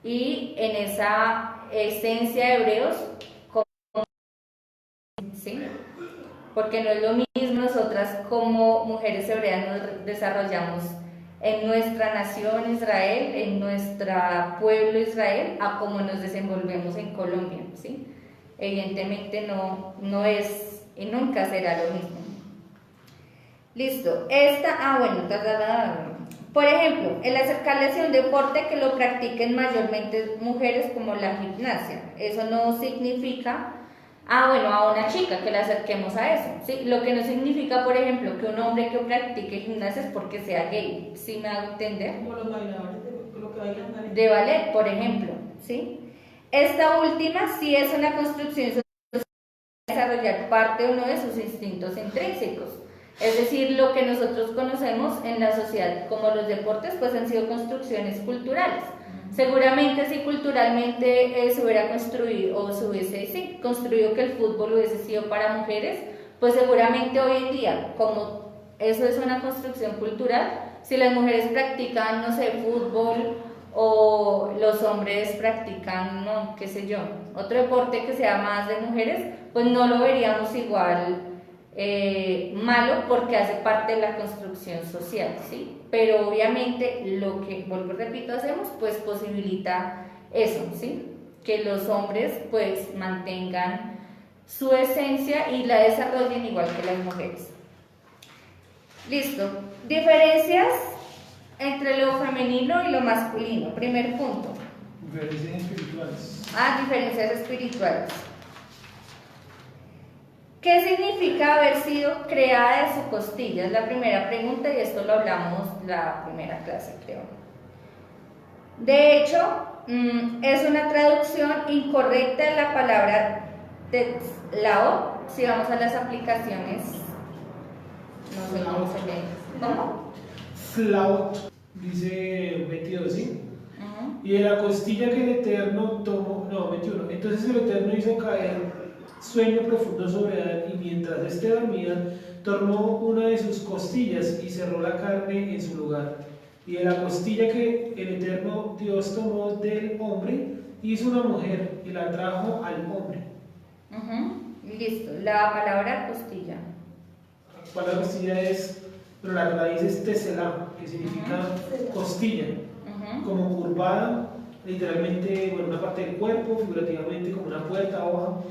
Speaker 1: y en esa esencia de hebreos, ¿sí? Porque no es lo mismo nosotras como mujeres hebreas nos desarrollamos en nuestra nación Israel, en nuestro pueblo Israel, a cómo nos desenvolvemos en Colombia, ¿sí? Evidentemente no es y nunca será lo mismo. Listo, por ejemplo, el acercarle hacia un deporte que lo practiquen mayormente mujeres como la gimnasia, eso no significa, a una chica que la acerquemos a eso, ¿sí? Lo que no significa, por ejemplo, que un hombre que practique gimnasia es porque sea gay, ¿sí me hago entender?
Speaker 4: Como los bailadores lo que bailan ballet.
Speaker 1: De ballet, por ejemplo, ¿sí? Esta última sí es una construcción social, desarrollar parte o no de sus instintos intrínsecos. Es decir, lo que nosotros conocemos en la sociedad como los deportes, pues han sido construcciones culturales. Seguramente si culturalmente se hubiera construido o se hubiese construido que el fútbol hubiese sido para mujeres, pues seguramente hoy en día, como eso es una construcción cultural, si las mujeres practican, no sé, fútbol o los hombres practican, no, qué sé yo, otro deporte que sea más de mujeres, pues no lo veríamos igual malo porque hace parte de la construcción social, ¿sí? Pero obviamente lo que, vuelvo y repito, hacemos, pues posibilita eso, ¿sí? Que los hombres pues mantengan su esencia y la desarrollen igual que las mujeres. Listo. Diferencias entre lo femenino y lo masculino. Primer punto.
Speaker 3: Diferencias espirituales.
Speaker 1: Diferencias espirituales. ¿Qué significa haber sido creada de su costilla? Es la primera pregunta y esto lo hablamos la primera clase, creo. De hecho, Es una traducción incorrecta de la palabra tetzlaot. Si vamos a las aplicaciones, no sé cómo se lee. ¿Cómo?
Speaker 3: Flaut, dice 22, ¿sí? Y de la costilla que el Eterno tomó, no, 21. Entonces el Eterno hizo caer sueño profundo sobre Adán, y mientras éste dormía, tornó una de sus costillas y cerró la carne en su lugar. Y de la costilla que el Eterno Dios tomó del hombre, hizo una mujer y la trajo al hombre.
Speaker 1: Listo, la palabra costilla.
Speaker 3: La palabra costilla es, pero la raíz es teselá, que significa costilla, como curvada, literalmente, bueno, una parte del cuerpo, figurativamente como una puerta, hoja,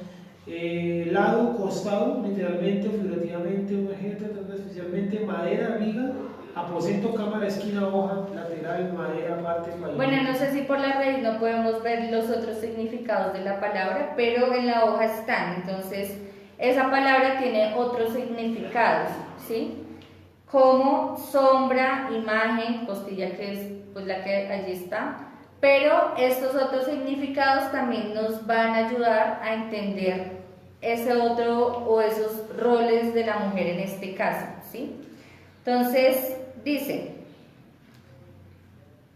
Speaker 3: lado, costado, literalmente, figurativamente, un objeto, especialmente madera, viga, aposento, cámara, esquina, hoja, lateral, madera, parte, pavimento.
Speaker 1: Bueno, no sé si por la raíz no podemos ver los otros significados de la palabra, pero en la hoja están, entonces esa palabra tiene otros significados, ¿sí? Como sombra, imagen, costilla, que es pues la que allí está, pero estos otros significados también nos van a ayudar a entender ese otro o esos roles de la mujer en este caso, ¿sí? Entonces, dice,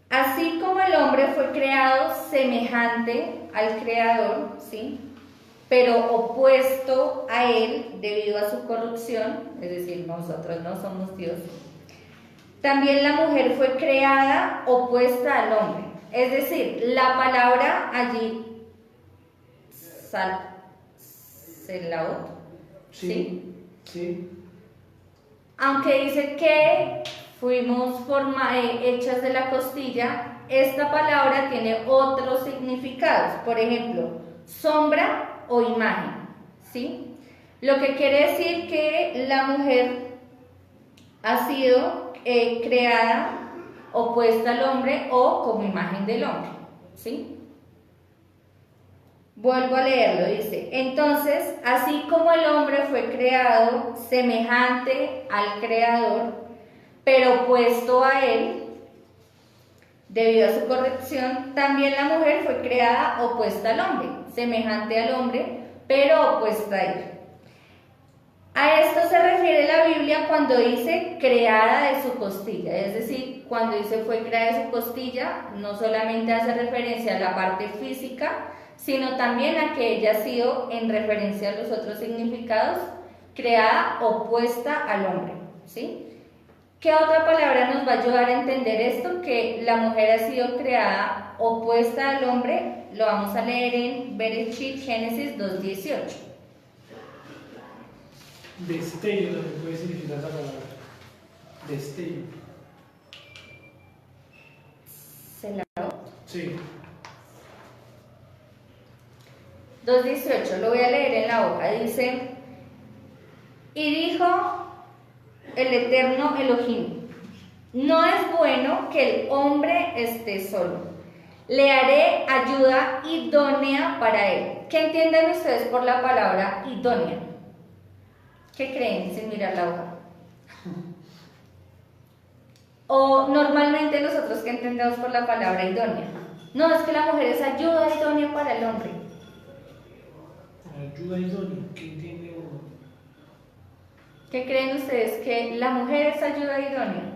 Speaker 1: así como el hombre fue creado semejante al Creador, ¿sí? Pero opuesto a él debido a su corrupción, es decir, nosotros no somos Dios, también la mujer fue creada opuesta al hombre. Es decir, la palabra allí, selaot, ¿sí?
Speaker 3: Sí.
Speaker 1: Aunque dice que fuimos hechas de la costilla, esta palabra tiene otros significados. Por ejemplo, sombra o imagen, ¿sí? Lo que quiere decir que la mujer ha sido creada opuesta al hombre o como imagen del hombre, ¿sí? Vuelvo a leerlo, dice, entonces, así como el hombre fue creado semejante al Creador, pero opuesto a él, debido a su corrupción, también la mujer fue creada opuesta al hombre, semejante al hombre, pero opuesta a él. A esto se refiere la Biblia cuando dice creada de su costilla, es decir, cuando dice fue creada de su costilla, no solamente hace referencia a la parte física, sino también a que ella ha sido, en referencia a los otros significados, creada opuesta al hombre, ¿sí? ¿Qué otra palabra nos va a ayudar a entender esto? Que la mujer ha sido creada opuesta al hombre, lo vamos a leer en Bereshit, Génesis 2:18.
Speaker 3: Destello también puede significar esa palabra. Destello.
Speaker 1: Selaot.
Speaker 3: Sí.
Speaker 1: 2:18, lo voy a leer en la hoja, dice, y dijo el Eterno Elohim, no es bueno que el hombre esté solo, le haré ayuda idónea para él. ¿Qué entienden ustedes por la palabra idónea? ¿Qué creen sin mirar la hoja? O normalmente nosotros, ¿qué entendemos por la palabra idónea? No, es que la mujer es ayuda idónea para el hombre.
Speaker 3: Ayuda idónea, ¿qué entiende uno?
Speaker 1: ¿Qué creen ustedes? ¿Que la mujer es ayuda idónea?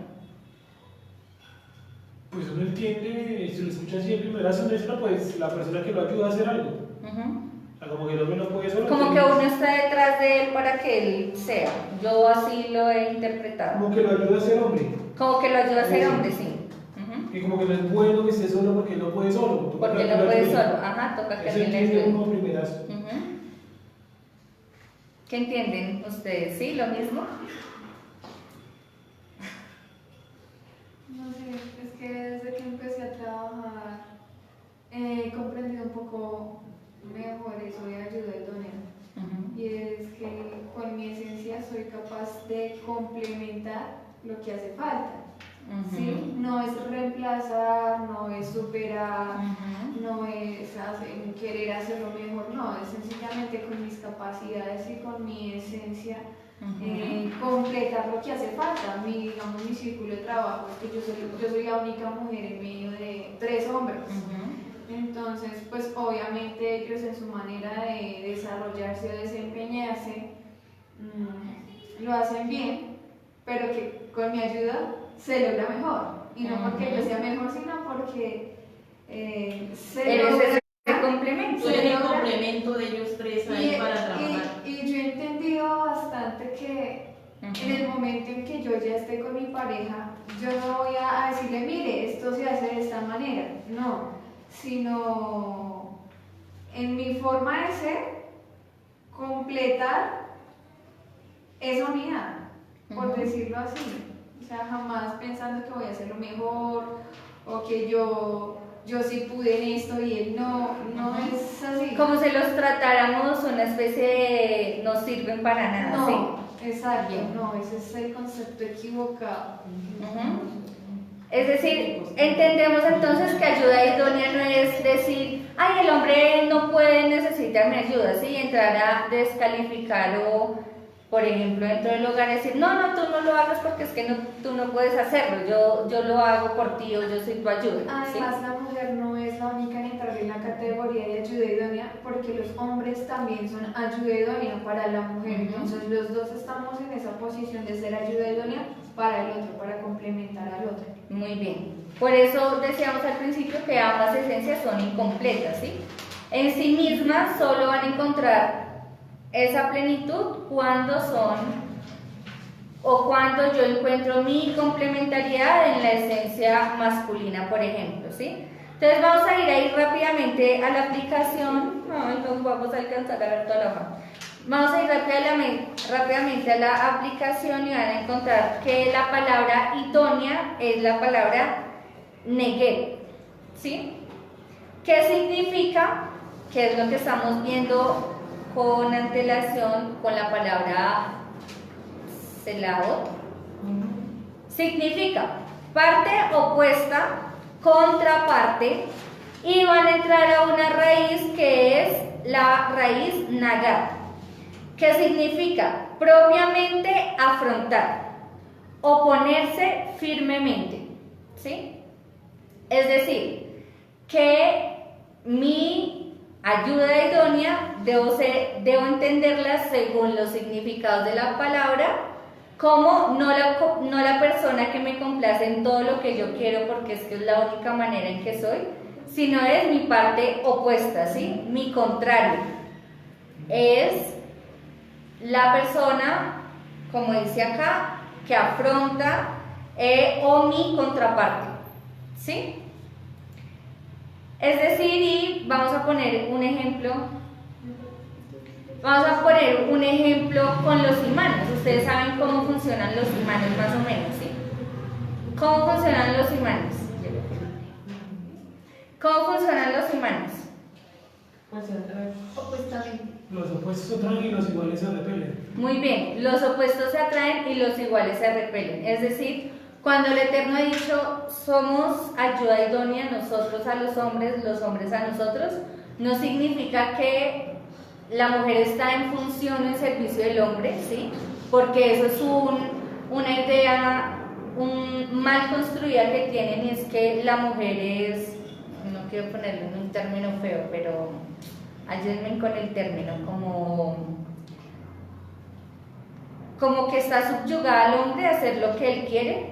Speaker 3: Pues uno entiende, si lo escucha así de primera sonrisa, pues la persona que lo ayuda a hacer algo. Como que el hombre no puede solo.
Speaker 1: Como que uno está detrás de él para que él sea. Yo así lo he interpretado.
Speaker 3: Como que lo ayuda a ser hombre.
Speaker 1: Como que lo ayuda a ser hombre, sí.
Speaker 3: Y como que no es bueno que esté solo porque no puede solo.
Speaker 1: Porque no puede solo. Ajá, toca que
Speaker 3: eso
Speaker 1: alguien le
Speaker 3: entiende
Speaker 1: ayude.
Speaker 3: uno primerazo.
Speaker 1: ¿Qué entienden ustedes? ¿Sí? ¿Lo mismo?
Speaker 2: No sé, es que desde que empecé a trabajar he comprendido un poco mejor eso de ayuda idónea. Y es que con mi esencia soy capaz de complementar lo que hace falta. ¿Sí? No es reemplazar, no es superar, no es querer hacerlo mejor, no, es sencillamente con mis capacidades y con mi esencia completar lo que hace falta. Digamos, mi círculo de trabajo es que yo soy la única mujer en medio de 3 hombres. Entonces, pues obviamente ellos en su manera de desarrollarse o desempeñarse lo hacen bien, pero que con mi ayuda se logra mejor. Y no porque yo sea mejor, sino porque se
Speaker 1: Eres
Speaker 2: logra.
Speaker 1: ese complemento.
Speaker 4: Tú eres el complemento de ellos tres ahí para trabajar.
Speaker 2: Y yo he entendido bastante que en el momento en que yo ya esté con mi pareja, yo no voy a decirle, mire, esto se hace de esta manera, no, sino en mi forma de ser, completar esa unidad, por decirlo así. O sea, jamás pensando que voy a hacerlo mejor o que yo sí pude en esto y él no es así.
Speaker 1: Como si los tratáramos una especie de no sirven para nada,
Speaker 2: No,
Speaker 1: ¿sí?
Speaker 2: exacto,
Speaker 1: Bien.
Speaker 2: no, ese es el concepto equivocado.
Speaker 1: Es decir, entendemos entonces que ayuda idónea no es decir, ay, el hombre no puede, necesita mi ayuda, ¿sí? Entrar a descalificar o, por ejemplo, dentro del hogar decir, no, tú no lo hagas porque es que tú no puedes hacerlo, yo lo hago por ti o yo soy tu ayuda, ¿sí?
Speaker 2: Además, la mujer no es la única en entrar en la categoría de ayuda idónea, porque los hombres también son ayuda idónea para la mujer. Entonces, los dos estamos en esa posición de ser ayuda idónea para el otro, para complementar al otro.
Speaker 1: Muy bien. Por eso decíamos al principio que ambas esencias son incompletas, ¿sí? En sí mismas solo van a encontrar esa plenitud cuando cuando yo encuentro mi complementariedad en la esencia masculina, por ejemplo, ¿sí? Entonces vamos a ir ahí rápidamente a la aplicación. Ay, no vamos a alcanzar a ver toda la hoja. Vamos a ir rápidamente a la aplicación y van a encontrar que la palabra idónea es la palabra neguet, ¿sí? ¿Qué significa? ¿Qué es lo que estamos viendo con antelación con la palabra celado? Significa parte opuesta, contraparte, y van a entrar a una raíz que es la raíz nagar, que significa propiamente afrontar, oponerse firmemente, ¿sí? Es decir, que mi ayuda idónea debo entenderla según los significados de la palabra, como no la persona que me complace en todo lo que yo quiero porque es que es la única manera en que soy, sino es mi parte opuesta, ¿sí? Mi contrario. Es la persona, como dice acá, que afronta o mi contraparte, ¿sí? Es decir, y vamos a poner un ejemplo. Vamos a poner un ejemplo con los imanes. Ustedes saben cómo funcionan los imanes más o menos, ¿sí? ¿Cómo funcionan los imanes? ¿Cómo funcionan los imanes?
Speaker 3: Los opuestos se atraen y los iguales se repelen.
Speaker 1: Muy bien, los opuestos se atraen y los iguales se repelen. Es decir, cuando el Eterno ha dicho somos ayuda idónea nosotros a los hombres a nosotros, no significa que la mujer está en función en servicio del hombre, ¿sí? Porque eso es una idea mal construida que tienen, y es que la mujer es, no quiero ponerlo en un término feo, pero ayúdenme con el término, como que está subyugada al hombre a hacer lo que él quiere,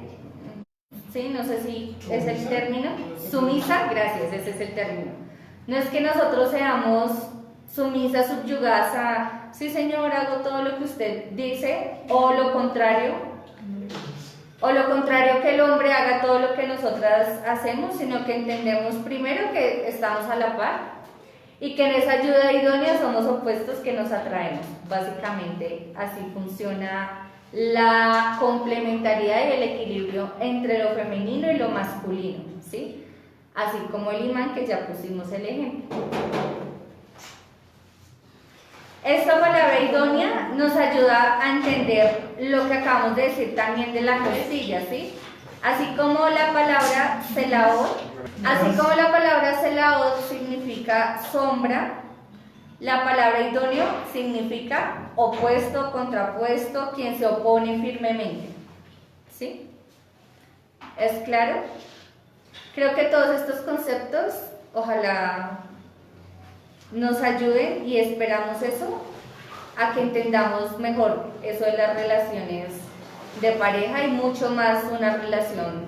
Speaker 1: ¿sí? No sé si es el término. Sumisa, gracias, ese es el término. No es que nosotros seamos sumisas, subyugadas a, sí señor, hago todo lo que usted dice, o lo contrario, que el hombre haga todo lo que nosotras hacemos, sino que entendemos primero que estamos a la par y que en esa ayuda idónea somos opuestos que nos atraemos. Básicamente así funciona la complementariedad y el equilibrio entre lo femenino y lo masculino, ¿sí? Así como el imán, que ya pusimos el ejemplo. Esta palabra idónea nos ayuda a entender lo que acabamos de decir también de la costilla, ¿sí? Así como la palabra celaot significa sombra, la palabra idóneo significa opuesto, contrapuesto, quien se opone firmemente, ¿sí? ¿Es claro? Creo que todos estos conceptos ojalá nos ayuden y esperamos eso, a que entendamos mejor eso de las relaciones de pareja y mucho más una relación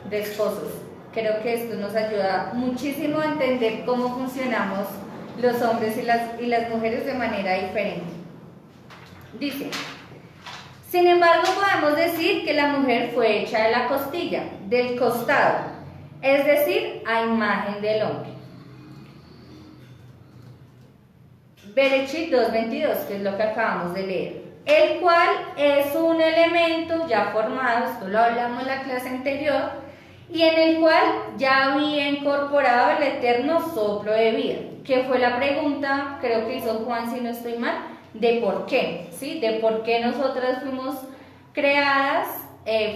Speaker 1: de esposos. Creo que esto nos ayuda muchísimo a entender cómo funcionamos los hombres y las mujeres de manera diferente. Dice: sin embargo, podemos decir que la mujer fue hecha de la costilla, del costado, es decir, a imagen del hombre. Bereshit 2:22, que es lo que acabamos de leer, el cual es un elemento ya formado, esto lo hablamos en la clase anterior, y en el cual ya había incorporado el eterno soplo de vida, que fue la pregunta, creo que hizo Juan, si no estoy mal, de por qué, ¿sí? De por qué nosotras fuimos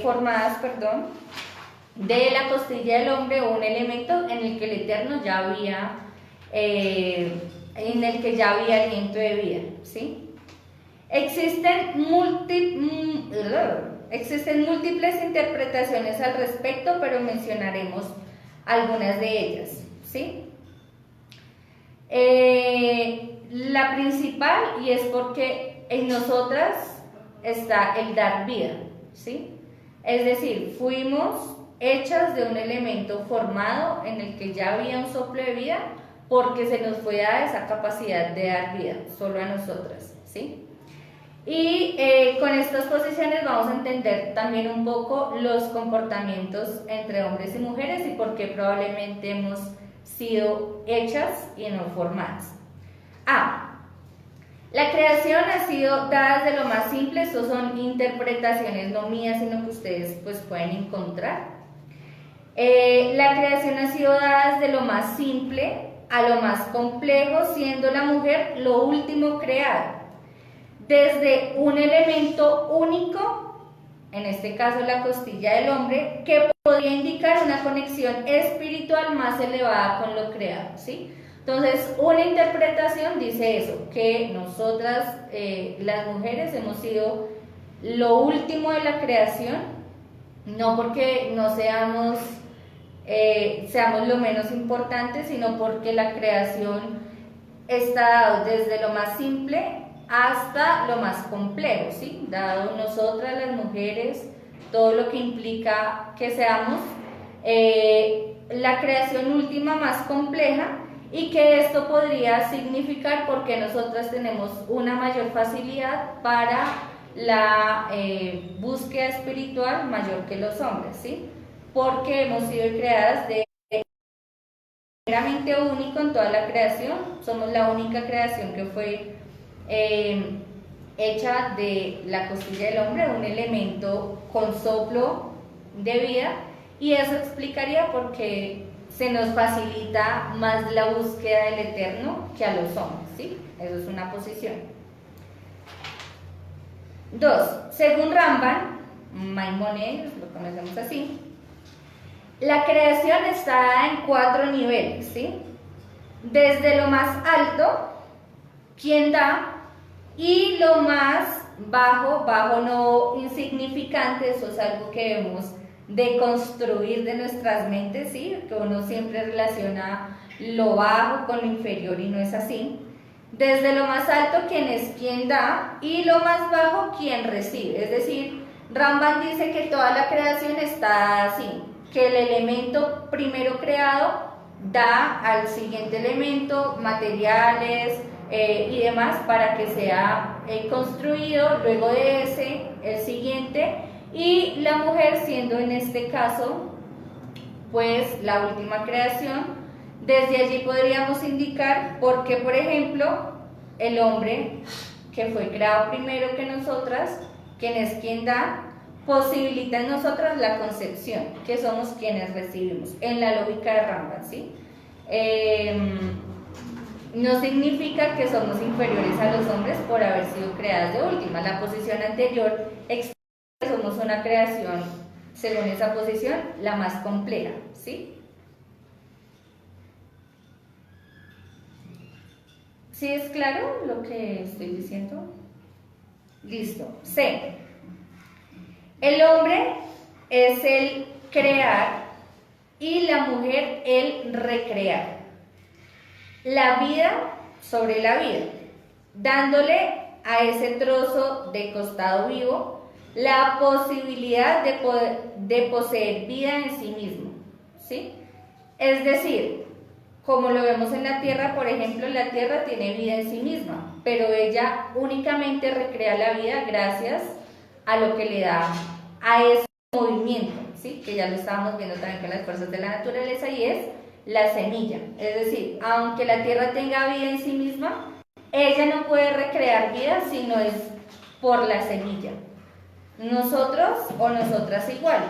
Speaker 1: formadas, de la costilla del hombre, un elemento en el que el eterno ya había, en el que ya había aliento de vida, ¿sí? Existen múltiples interpretaciones al respecto, pero mencionaremos algunas de ellas, ¿sí? La principal, y es porque en nosotras está el dar vida, ¿sí? Es decir, fuimos hechas de un elemento formado en el que ya había un soplo de vida, porque se nos fue dada esa capacidad de dar vida, solo a nosotras, ¿sí? Y con estas posiciones vamos a entender también un poco los comportamientos entre hombres y mujeres y por qué probablemente hemos sido hechas y no formadas. La creación ha sido dada de lo más simple. Estos son interpretaciones no mías, sino que ustedes pues pueden encontrar. La creación ha sido dada de lo más simple a lo más complejo, siendo la mujer lo último creado. Desde un elemento único, en este caso la costilla del hombre, que podría indicar una conexión espiritual más elevada con lo creado, ¿sí? Entonces, una interpretación dice eso, que nosotras, las mujeres, hemos sido lo último de la creación, no porque no seamos lo menos importante, sino porque la creación está dado desde lo más simple hasta lo más complejo, ¿sí? Dado nosotras las mujeres, todo lo que implica que seamos la creación última más compleja, y que esto podría significar porque nosotras tenemos una mayor facilidad para la búsqueda espiritual mayor que los hombres, ¿sí? Porque hemos sido creadas de meramente único en toda la creación, somos la única creación que fue hecha de la costilla del hombre, un elemento con soplo de vida, y eso explicaría por qué se nos facilita más la búsqueda del eterno que a los hombres, ¿sí? Eso es una posición. 2. Según Ramban, Maimónides, lo conocemos así, la creación está dada en 4 niveles, ¿sí? Desde lo más alto, quien da, y lo más bajo no insignificante, eso es algo que debemos de construir de nuestras mentes, ¿sí? Que uno siempre relaciona lo bajo con lo inferior y no es así. Desde lo más alto, quien da, y lo más bajo, quien recibe. Es decir, Ramban dice que toda la creación está así, que el elemento primero creado da al siguiente elemento materiales y demás para que sea construido, luego de ese, el siguiente, y la mujer siendo en este caso pues la última creación. Desde allí podríamos indicar por qué, por ejemplo, el hombre, que fue creado primero que nosotras, quien da, posibilita en nosotras la concepción, que somos quienes recibimos, en la lógica de Ramban, ¿sí? No significa que somos inferiores a los hombres por haber sido creadas de última. La posición anterior explica que somos una creación, según esa posición, la más compleja, ¿sí? ¿Sí es claro lo que estoy diciendo? Listo. C. El hombre es el crear y la mujer el recrear. La vida sobre la vida, dándole a ese trozo de costado vivo la posibilidad de poseer vida en sí mismo, ¿sí? Es decir, como lo vemos en la Tierra, por ejemplo, la Tierra tiene vida en sí misma, pero ella únicamente recrea la vida gracias a lo que le da a ese movimiento, ¿sí? Que ya lo estábamos viendo también con las fuerzas de la naturaleza, y es la semilla. Es decir, aunque la Tierra tenga vida en sí misma, ella no puede recrear vida si no es por la semilla. Nosotros o nosotras igual.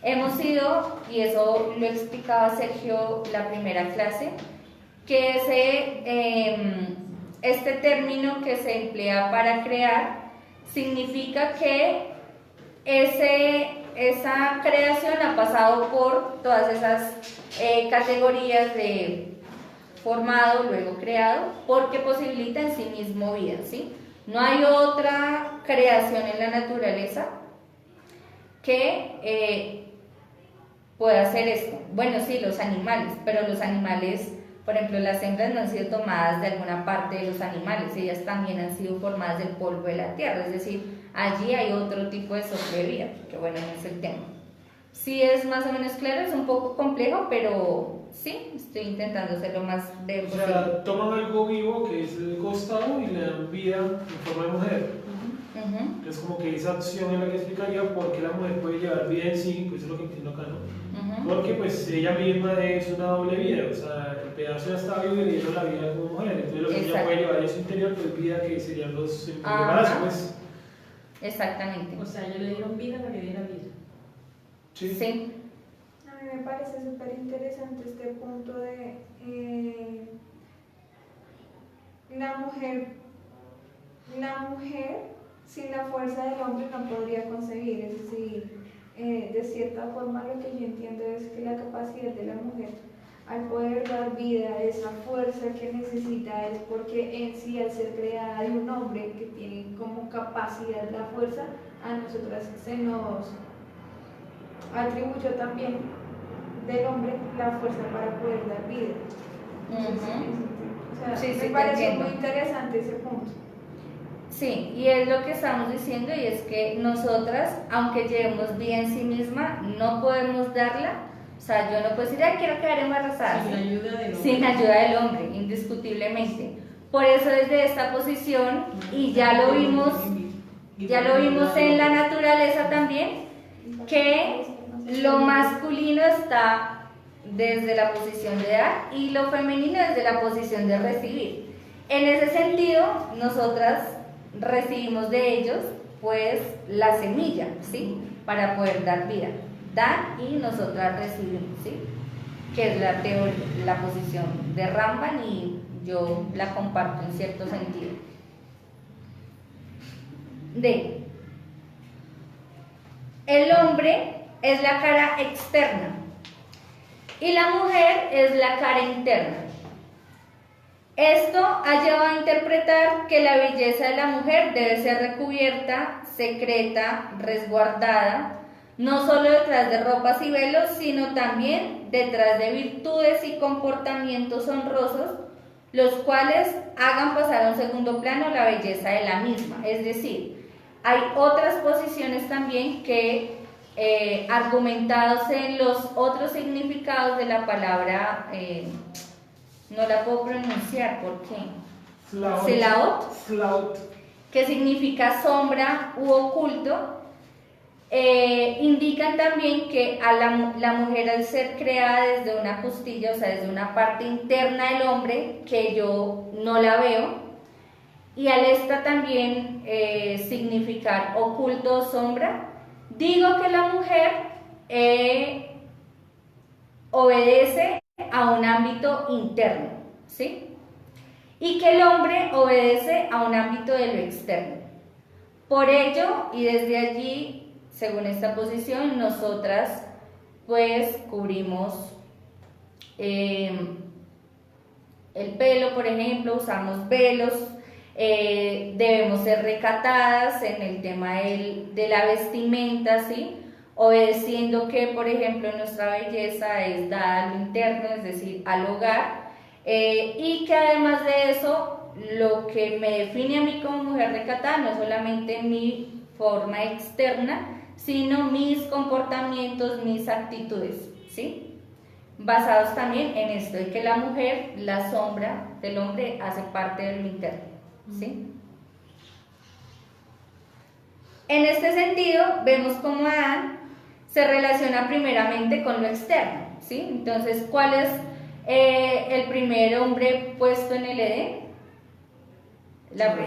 Speaker 1: Hemos sido, y eso lo explicaba Sergio la primera clase, que este término que se emplea para crear significa que esa creación ha pasado por todas esas categorías de formado, luego creado, porque posibilita en sí mismo vida, ¿sí? No hay otra creación en la naturaleza que pueda hacer esto. Bueno, sí, los animales, pero los animales, por ejemplo, las hembras no han sido tomadas de alguna parte de los animales, ellas también han sido formadas del polvo de la tierra, es decir, allí hay otro tipo de soplo de vida, que bueno, no es el tema. Sí es más o menos claro, es un poco complejo, pero sí, estoy intentando hacerlo más breve
Speaker 3: O
Speaker 1: posible.
Speaker 3: sea, toman algo vivo que es el costado y le dan vida en forma de mujer. Es como que esa acción es la que explicaría por qué la mujer puede llevar vida en sí, pues es lo que entiendo acá, ¿no? Porque pues ella misma es una doble vida, o sea, el pedazo ya está vivo y le dieron la vida como mujer, entonces lo que ella puede llevar en su interior pues vida, que serían los embarazo, pues.
Speaker 1: Exactamente.
Speaker 4: O sea, ellos le dieron vida para que diera vida.
Speaker 3: Sí.
Speaker 1: Sí.
Speaker 2: A mí me parece súper interesante este punto de la mujer sin la fuerza del hombre no podría concebir, es decir, de cierta forma lo que yo entiendo es que la capacidad de la mujer al poder dar vida, esa fuerza que necesita, es porque en sí al ser creada de un hombre que tiene como capacidad la fuerza, a nosotras se nos atribuyó también del hombre la fuerza para poder dar vida. O sea,
Speaker 1: Sí,
Speaker 2: me
Speaker 1: te
Speaker 2: parece
Speaker 1: entiendo.
Speaker 2: muy interesante ese punto.
Speaker 1: Sí, y es lo que estamos diciendo, y es que nosotras, aunque llevemos vida en sí misma, no podemos darla. O sea, yo no puedo decir, ay, quiero quedar embarazada.
Speaker 4: Sin ayuda del hombre.
Speaker 1: Sin ayuda del hombre, indiscutiblemente. Por eso desde esta posición, y ya lo vimos en la naturaleza también, que lo masculino está desde la posición de dar y lo femenino desde la posición de recibir. En ese sentido, nosotras recibimos de ellos pues la semilla, ¿sí? Para poder dar vida. Dan y nosotras recibimos, ¿sí? Que es la posición de Ramban, y yo la comparto en cierto sentido. El hombre es la cara externa y la mujer es la cara interna. Esto ha llevado a interpretar que la belleza de la mujer debe ser recubierta, secreta, resguardada, no solo detrás de ropas y velos, sino también detrás de virtudes y comportamientos honrosos, los cuales hagan pasar a un segundo plano la belleza de la misma. Es decir, hay otras posiciones también que, argumentados en los otros significados de la palabra, no la puedo pronunciar, ¿por qué? Selaot, que significa sombra u oculto, indican también que a la mujer, al ser creada desde una costilla, o sea, desde una parte interna del hombre, que yo no la veo, y al esta también significar oculto o sombra, digo que la mujer obedece a un ámbito interno, ¿sí? Y que el hombre obedece a un ámbito de lo externo. Por ello, y desde allí, según esta posición, nosotras pues cubrimos el pelo, por ejemplo, usamos velos, debemos ser recatadas en el tema de la vestimenta, ¿sí? obedeciendo que, por ejemplo, nuestra belleza es dada a lo interno, es decir, al hogar, y que además de eso, lo que me define a mí como mujer recatada no es solamente mi forma externa, sino mis comportamientos, mis actitudes, ¿sí? Basados también en esto, de que la mujer, la sombra del hombre, hace parte de lo interno, ¿sí? En este sentido, vemos cómo Adán se relaciona primeramente con lo externo, ¿sí? Entonces, ¿cuál es el primer hombre puesto en el Edén?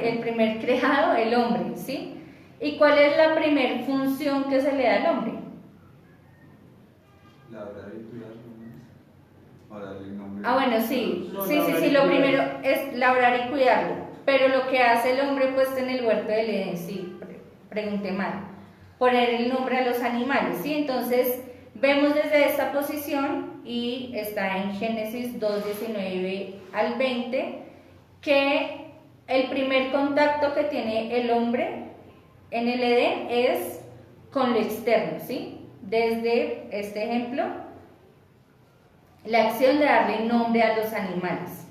Speaker 1: El primer creado, el hombre, ¿sí? ¿Y cuál es la primera función que se le da al hombre?
Speaker 5: Labrar y cuidar, ¿no? Ahora el nombre.
Speaker 1: Ah, bueno, sí, lo primero es labrar y cuidarlo, pero lo que hace el hombre puesto en el huerto del Edén, sí, pregunté mal, poner el nombre a los animales, ¿sí? Entonces, vemos desde esta posición, y está en Génesis 2:19 al 20, que el primer contacto que tiene el hombre en el Edén es con lo externo, ¿sí? Desde este ejemplo, la acción de darle nombre a los animales.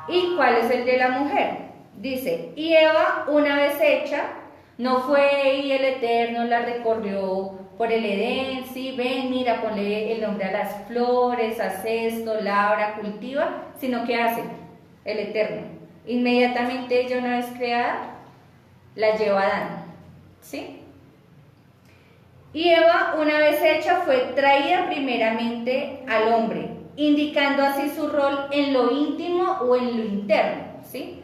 Speaker 1: ¿Y cuál es el de la mujer? Dice, y Eva, una vez hecha, no fue y el Eterno la recorrió por el Edén, sí, ven, mira, ponle el nombre a las flores, haz esto, labra, cultiva, sino que hace el Eterno. Inmediatamente ella, una vez creada, la lleva a Adán, ¿sí? Y Eva, una vez hecha, fue traída primeramente al hombre, indicando así su rol en lo íntimo o en lo interno, ¿sí?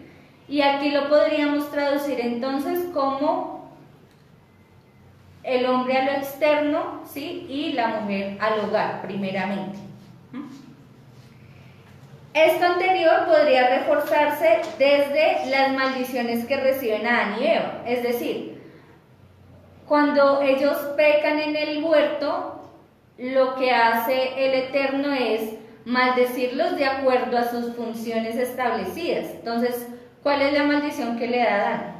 Speaker 1: Y aquí lo podríamos traducir entonces como el hombre a lo externo, ¿sí? Y la mujer al hogar, primeramente. Esto anterior podría reforzarse desde las maldiciones que reciben Adán y Eva, es decir, cuando ellos pecan en el huerto, lo que hace el Eterno es maldecirlos de acuerdo a sus funciones establecidas. Entonces, ¿cuál es la maldición que le da Adán?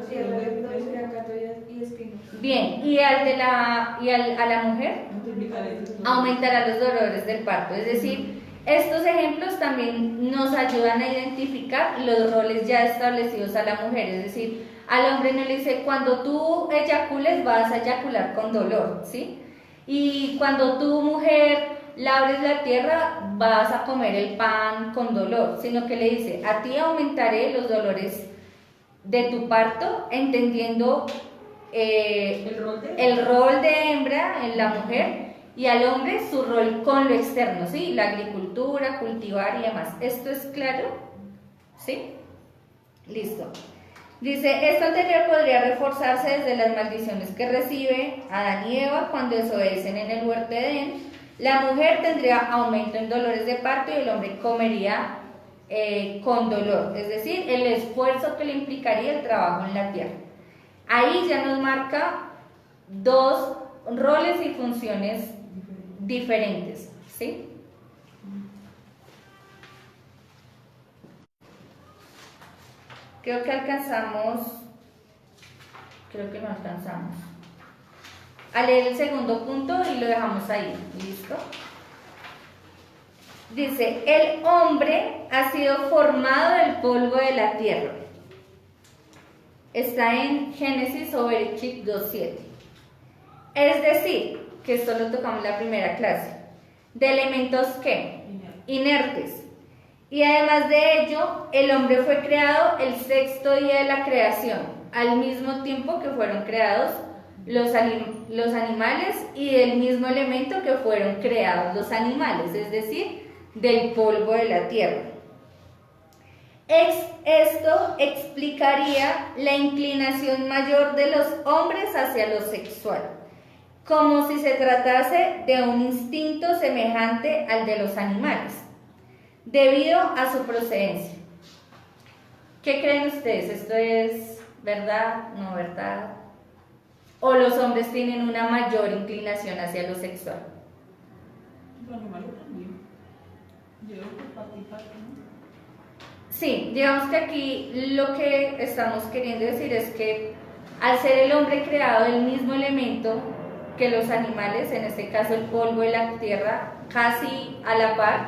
Speaker 2: Tierra de fracato y espinos.
Speaker 1: Bien, ¿y a la mujer? Aumentará los dolores del parto. Es decir, estos ejemplos también nos ayudan a identificar los roles ya establecidos a la mujer. Es decir, al hombre no le dice, cuando tú eyacules vas a eyacular con dolor, ¿sí? Y cuando tu mujer labres la tierra vas a comer el pan con dolor, sino que le dice, a ti aumentaré los dolores de tu parto, entendiendo el rol de hembra en la mujer, y al hombre su rol con lo externo, ¿sí? La agricultura, cultivar y demás. ¿Esto es claro? ¿Sí? Listo. Dice, esto anterior podría reforzarse desde las maldiciones que recibe Adán y Eva cuando desobedecen en el huerto de Edén. La mujer tendría aumento en dolores de parto y el hombre comería con dolor, es decir, el esfuerzo que le implicaría el trabajo en la tierra. Ahí ya nos marca dos roles y funciones diferentes, ¿sí? Creo que no alcanzamos a leer el segundo punto y lo dejamos ahí, ¿listo? Dice, el hombre ha sido formado del polvo de la tierra. Está en Génesis o Bereshit 2:7. Es decir, que esto lo tocamos en la primera clase, de elementos ¿qué? Inertes. Y además de ello, el hombre fue creado el sexto día de la creación, al mismo tiempo que fueron creados los animales y del mismo elemento que fueron creados los animales, es decir, del polvo de la tierra. Esto explicaría la inclinación mayor de los hombres hacia lo sexual, como si se tratase de un instinto semejante al de los animales, debido a su procedencia. ¿Qué creen ustedes? ¿Esto es verdad, no verdad? ¿O los hombres tienen una mayor inclinación hacia lo sexual?
Speaker 4: Los animales también. Yo creo que parte y parte, ¿no?
Speaker 1: Sí, digamos que aquí lo que estamos queriendo decir es que al ser el hombre creado del mismo elemento que los animales, en este caso el polvo de la tierra, casi a la par.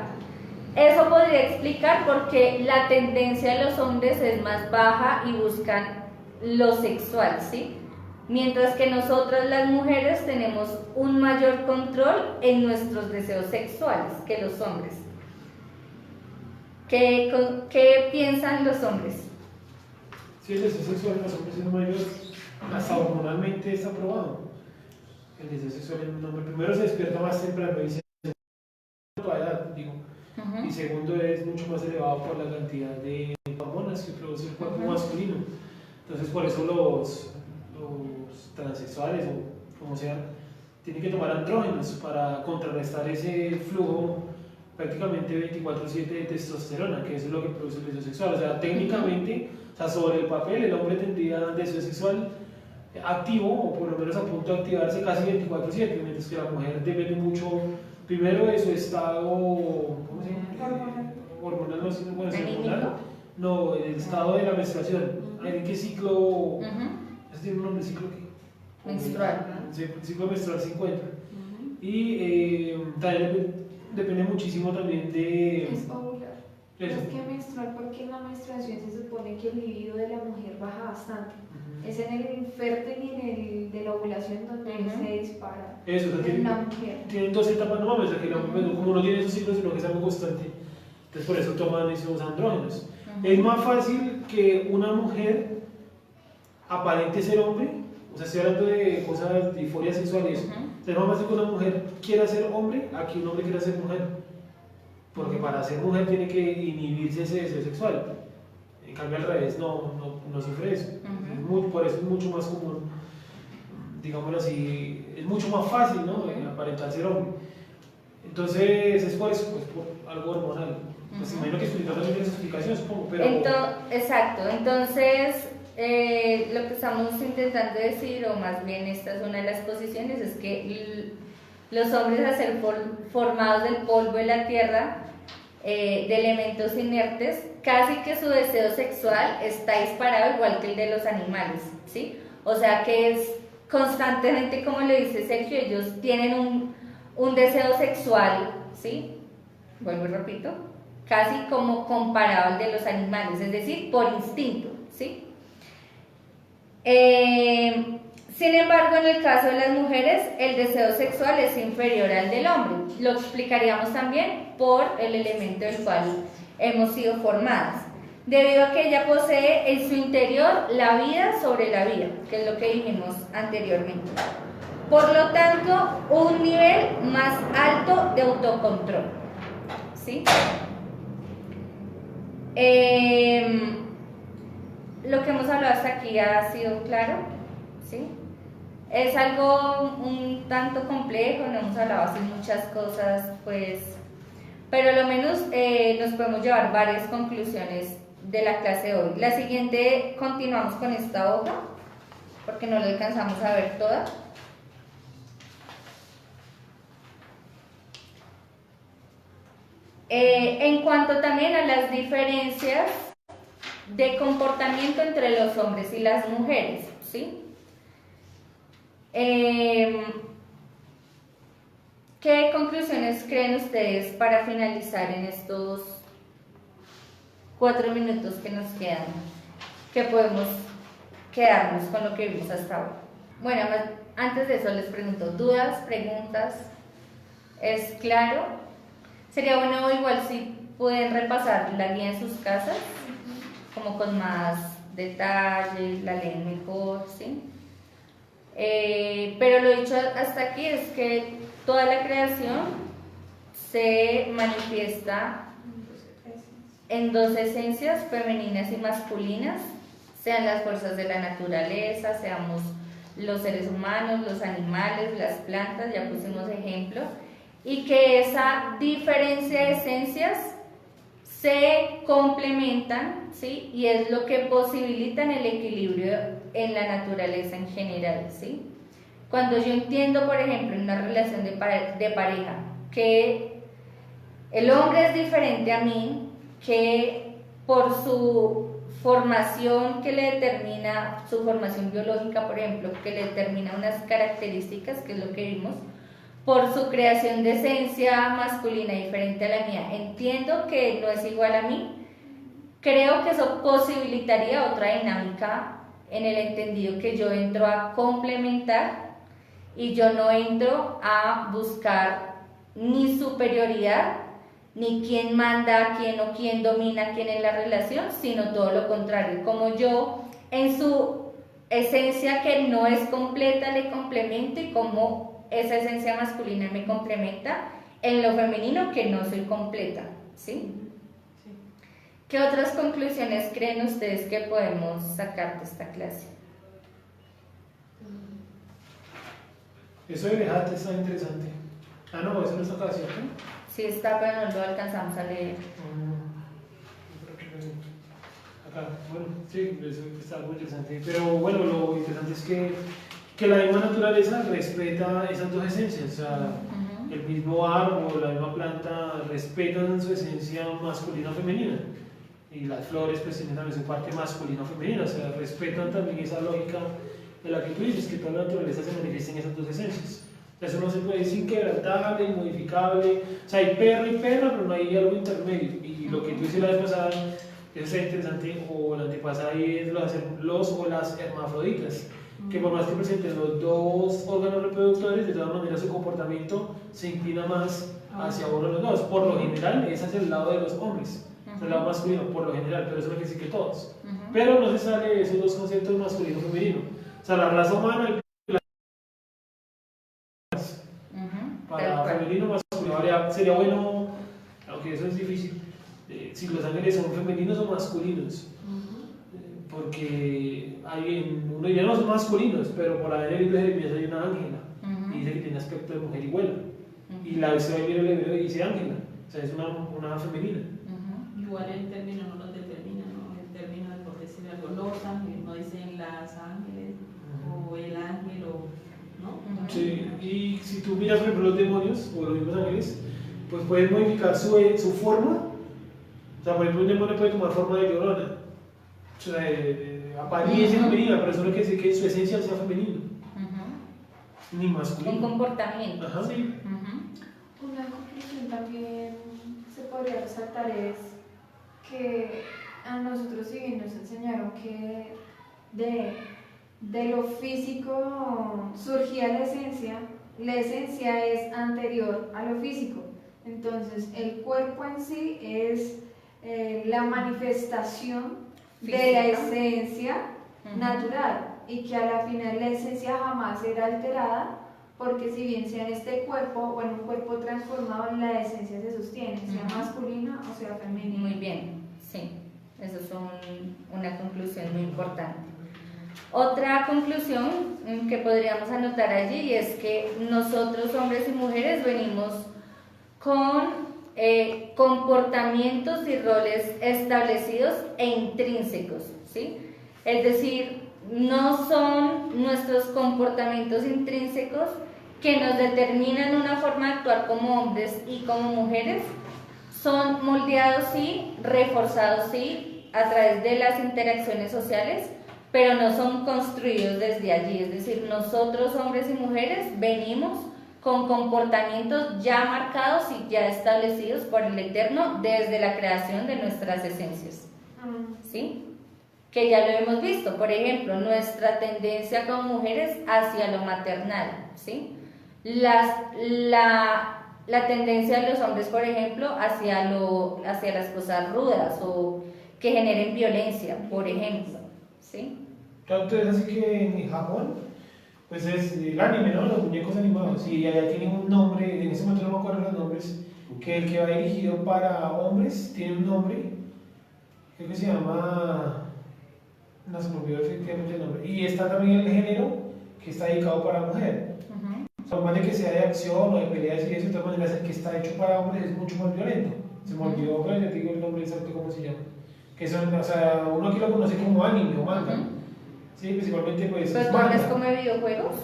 Speaker 1: Eso podría explicar por qué la tendencia de los hombres es más baja y buscan lo sexual, ¿sí? Mientras que nosotras las mujeres tenemos un mayor control en nuestros deseos sexuales que los hombres. ¿Qué piensan los hombres?
Speaker 3: Sí, el deseo sexual en los hombres es mayor, hasta hormonalmente está probado. El deseo sexual en un hombre primero se despierta más temprano y se edad, digo. Y segundo es mucho más elevado por la cantidad de hormonas que produce el cuerpo masculino. Entonces por eso los transexuales o como sea tienen que tomar andrógenos para contrarrestar ese flujo prácticamente 24/7 de testosterona, que eso es lo que produce el deseo sexual. O sea, técnicamente, o sea, sobre el papel el hombre tendría deseo sexual activo o por lo menos a punto de activarse casi 24/7, mientras que la mujer depende mucho primero de su estado, ¿cómo se llama? Hormonal, no sé, bueno, hormonal, no, el estado de la menstruación. ¿En qué ciclo? ¿Eso tiene un nombre? ¿Ciclo qué?
Speaker 1: Menstrual.
Speaker 3: Ciclo menstrual 50. Y también depende muchísimo también de...
Speaker 2: Es ovular.
Speaker 3: Eso.
Speaker 2: Es que menstrual, porque en la menstruación se supone que el libido de la mujer baja bastante. Es en el fértil y en el de la ovulación donde se dispara.
Speaker 3: Eso, o sea,
Speaker 2: en la mujer.
Speaker 3: Tienen dos etapas normales, o sea, que como no tiene esos ciclos, sino que es algo constante. Entonces por eso toman esos andrógenos. Es más fácil que una mujer aparente ser hombre, o sea, estoy hablando de cosas de disforia sexual y eso. Es más fácil que una mujer quiera ser hombre a que un hombre quiera ser mujer. Porque para ser mujer tiene que inhibirse ese deseo sexual. En cambio al revés no sufre eso. Por eso es mucho más común, digámoslo así, es mucho más fácil, ¿no? Aparentar ser hombre. Entonces es por eso, pues por algo hormonal. Pues imagino que explicar también esa explicación, supongo, pero...
Speaker 1: Exacto, entonces lo que estamos intentando decir, o más bien esta es una de las posiciones, es que los hombres, al ser formados del polvo de la tierra, de elementos inertes, casi que su deseo sexual está disparado igual que el de los animales, ¿sí? O sea que es constantemente, como le dice Sergio, ellos tienen un deseo sexual, ¿sí? Vuelvo y repito, casi como comparado al de los animales, es decir, por instinto, ¿sí? Sin embargo, en el caso de las mujeres, el deseo sexual es inferior al del hombre. Lo explicaríamos también por el elemento del cual hemos sido formadas, debido a que ella posee en su interior la vida sobre la vida, que es lo que dijimos anteriormente. Por lo tanto, un nivel más alto de autocontrol, ¿sí? Lo que hemos hablado hasta aquí ha sido claro, ¿sí? Es algo un tanto complejo, no hemos hablado así muchas cosas, pues, pero a lo menos nos podemos llevar varias conclusiones de la clase de hoy. La siguiente continuamos con esta hoja, porque no la alcanzamos a ver toda. En cuanto también a las diferencias de comportamiento entre los hombres y las mujeres, ¿sí? ¿Qué conclusiones creen ustedes para finalizar en estos 4 minutos que nos quedan? Que podemos quedarnos con lo que vimos hasta ahora. Bueno, antes de eso les pregunto, ¿dudas, preguntas? ¿Es claro? Sería bueno igual si pueden repasar la guía en sus casas, como con más detalle, la leen mejor, ¿sí? Pero lo dicho hasta aquí es que toda la creación se manifiesta en dos esencias, femeninas y masculinas, sean las fuerzas de la naturaleza, seamos los seres humanos, los animales, las plantas, ya pusimos ejemplos, y que esa diferencia de esencias se complementan, ¿sí? Y es lo que posibilita el equilibrio en la naturaleza en general, ¿sí? Cuando yo entiendo, por ejemplo, en una relación de pareja, que el hombre es diferente a mí, que por su formación que le determina, su formación biológica, por ejemplo, que le determina unas características, que es lo que vimos, por su creación de esencia masculina diferente a la mía. Entiendo que no es igual a mí. Creo que eso posibilitaría otra dinámica en el entendido que yo entro a complementar y yo no entro a buscar ni superioridad, ni quién manda a quién o quién domina a quién en la relación, sino todo lo contrario. Como yo en su esencia que no es completa le complemento y como esa esencia masculina me complementa en lo femenino que no soy completa, ¿sí? ¿Qué otras conclusiones creen ustedes que podemos sacar de esta clase?
Speaker 3: Eso de dejarte está interesante. Ah, no, eso no está acá, ¿cierto?
Speaker 1: Sí está, pero no lo alcanzamos a leer.
Speaker 3: Acá, bueno, sí, eso está muy interesante. Pero bueno, lo interesante es que la misma naturaleza respeta esas dos esencias. O sea, el mismo árbol, la misma planta respetan su esencia masculina o femenina. Y las flores pues tienen también su parte masculina o femenina, o sea, respetan también esa lógica de la que tú dices, que toda la naturaleza se manifiesta en esas dos esencias. Eso no se puede decir inquebrantable, inmodificable, o sea, hay perro y perra, pero no hay algo intermedio. Y lo que tú dices la vez pasada, eso está interesante, o la antepasada, es los o las hermafroditas, que por más que presenten los dos órganos reproductores, de todas maneras su comportamiento se inclina más hacia uno de los dos. Por lo general, es hacia el lado de los hombres. El lado masculino, por lo general, pero eso no quiere decir que todos. Pero no se sale de esos dos conceptos masculino y femenino. O sea, la raza humana, para femenino masculino, ahora sería bueno, aunque eso es difícil, si los ángeles son femeninos o masculinos. Porque uno diría no son masculinos, pero por la libro de Jeremías hay una ángela, y dice que tiene aspecto de mujer y vuela. Y la vez de el hebreo dice ángela, o sea, es una femenina.
Speaker 4: Igual el término no lo determina, ¿no? El término de por decir algo, los ángeles, no dicen las ángeles o el ángel o, ¿no?
Speaker 3: Sí, y si tú miras por ejemplo los demonios o los mismos ángeles, pues pueden modificar su forma. O sea, por ejemplo un demonio puede tomar forma de llorona, o sea, de apariencia femenina, pero eso no quiere decir que su esencia sea femenina, ni masculina.
Speaker 1: Un comportamiento.
Speaker 3: Ajá, sí.
Speaker 2: Una conclusión también se podría resaltar es que a nosotros si bien nos enseñaron que de lo físico surgía la esencia es anterior a lo físico. Entonces el cuerpo en sí es la manifestación de la esencia natural y que a la final la esencia jamás será alterada porque si bien sea en este cuerpo o en un cuerpo transformado, la esencia se sostiene, sea masculina o sea femenina.
Speaker 1: Muy bien, sí, eso es una conclusión muy importante. Otra conclusión que podríamos anotar allí es que nosotros, hombres y mujeres, venimos con comportamientos y roles establecidos e intrínsecos, ¿sí? Es decir, no son nuestros comportamientos intrínsecos que nos determinan una forma de actuar como hombres y como mujeres, son moldeados sí, reforzados sí, a través de las interacciones sociales, pero no son construidos desde allí. Es decir, nosotros hombres y mujeres venimos con comportamientos ya marcados y ya establecidos por el Eterno desde la creación de nuestras esencias, ¿sí? Que ya lo hemos visto, por ejemplo, nuestra tendencia como mujeres hacia lo maternal, ¿sí? La tendencia de los hombres, por ejemplo, hacia las cosas rudas o que generen violencia, por ejemplo, ¿sí?
Speaker 3: Tanto es así que en Japón, pues es el anime, ¿no? Los muñecos animados, y allá tienen un nombre, en ese momento no me acuerdo los nombres, que el que va dirigido para hombres tiene un nombre, creo que se llama, no se me olvidó efectivamente el nombre, y está también el género que está dedicado para mujer. O sea, más de que sea de acción o de peleas y eso, de todas maneras el que está hecho para hombres es mucho más violento. Se me olvidó, pero ya te digo el nombre exacto cómo se llama. Que son, o sea, uno aquí lo conoce como anime o manga. Sí, principalmente pues
Speaker 1: ¿Pero tú hablas como de videojuegos?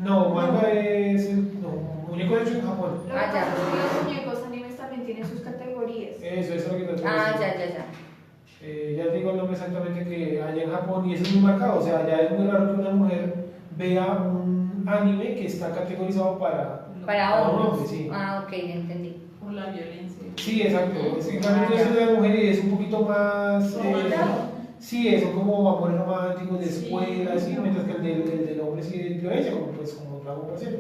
Speaker 3: No, manga es, no, muñeco hecho en Japón.
Speaker 2: Lo que pasa es que los muñecos animes también tienen sus categorías.
Speaker 3: Eso es lo que te
Speaker 1: Ya.
Speaker 3: Ya digo el nombre exactamente que allá en Japón, y eso es muy marcado, o sea, ya es muy raro que una mujer vea un anime que está categorizado para un hombre,
Speaker 1: hombres.
Speaker 3: sí.
Speaker 1: Ah, ok, ya entendí.
Speaker 4: Por la violencia.
Speaker 3: Sí, exacto. Es que en cambio eso de la mujer es un poquito más. Sí, eso como amores románticos de escuela, sí, mientras que el del hombre sí es violencia, como pues como Dragon Ball Z.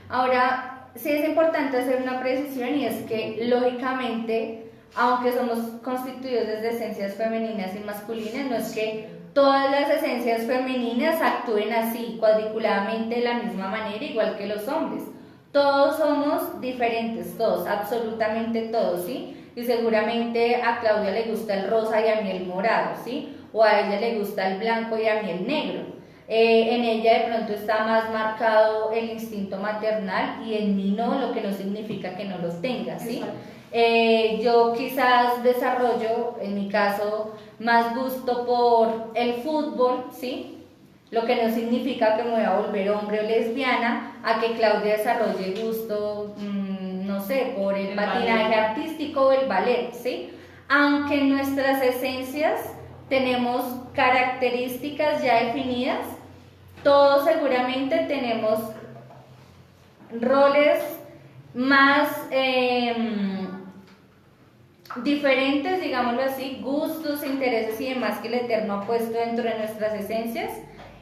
Speaker 1: Ahora, sí es importante hacer una precisión y es que lógicamente, aunque somos constituidos desde esencias femeninas y masculinas, no es que todas las esencias femeninas actúen así, cuadriculadamente de la misma manera, igual que los hombres. Todos somos diferentes, todos, absolutamente todos, ¿sí? Y seguramente a Claudia le gusta el rosa y a mí el morado, ¿sí? O a ella le gusta el blanco y a mí el negro. En ella de pronto está más marcado el instinto maternal y en mí no, lo que no significa que no los tenga, ¿sí? Yo quizás desarrollo, en mi caso, más gusto por el fútbol, ¿sí? Lo que no significa que me voy a volver hombre o lesbiana, a que Claudia desarrolle gusto, no sé, por el patinaje artístico o el ballet, ¿sí? Aunque en nuestras esencias tenemos características ya definidas, todos seguramente tenemos roles más diferentes, digámoslo así, gustos, intereses y demás que el Eterno ha puesto dentro de nuestras esencias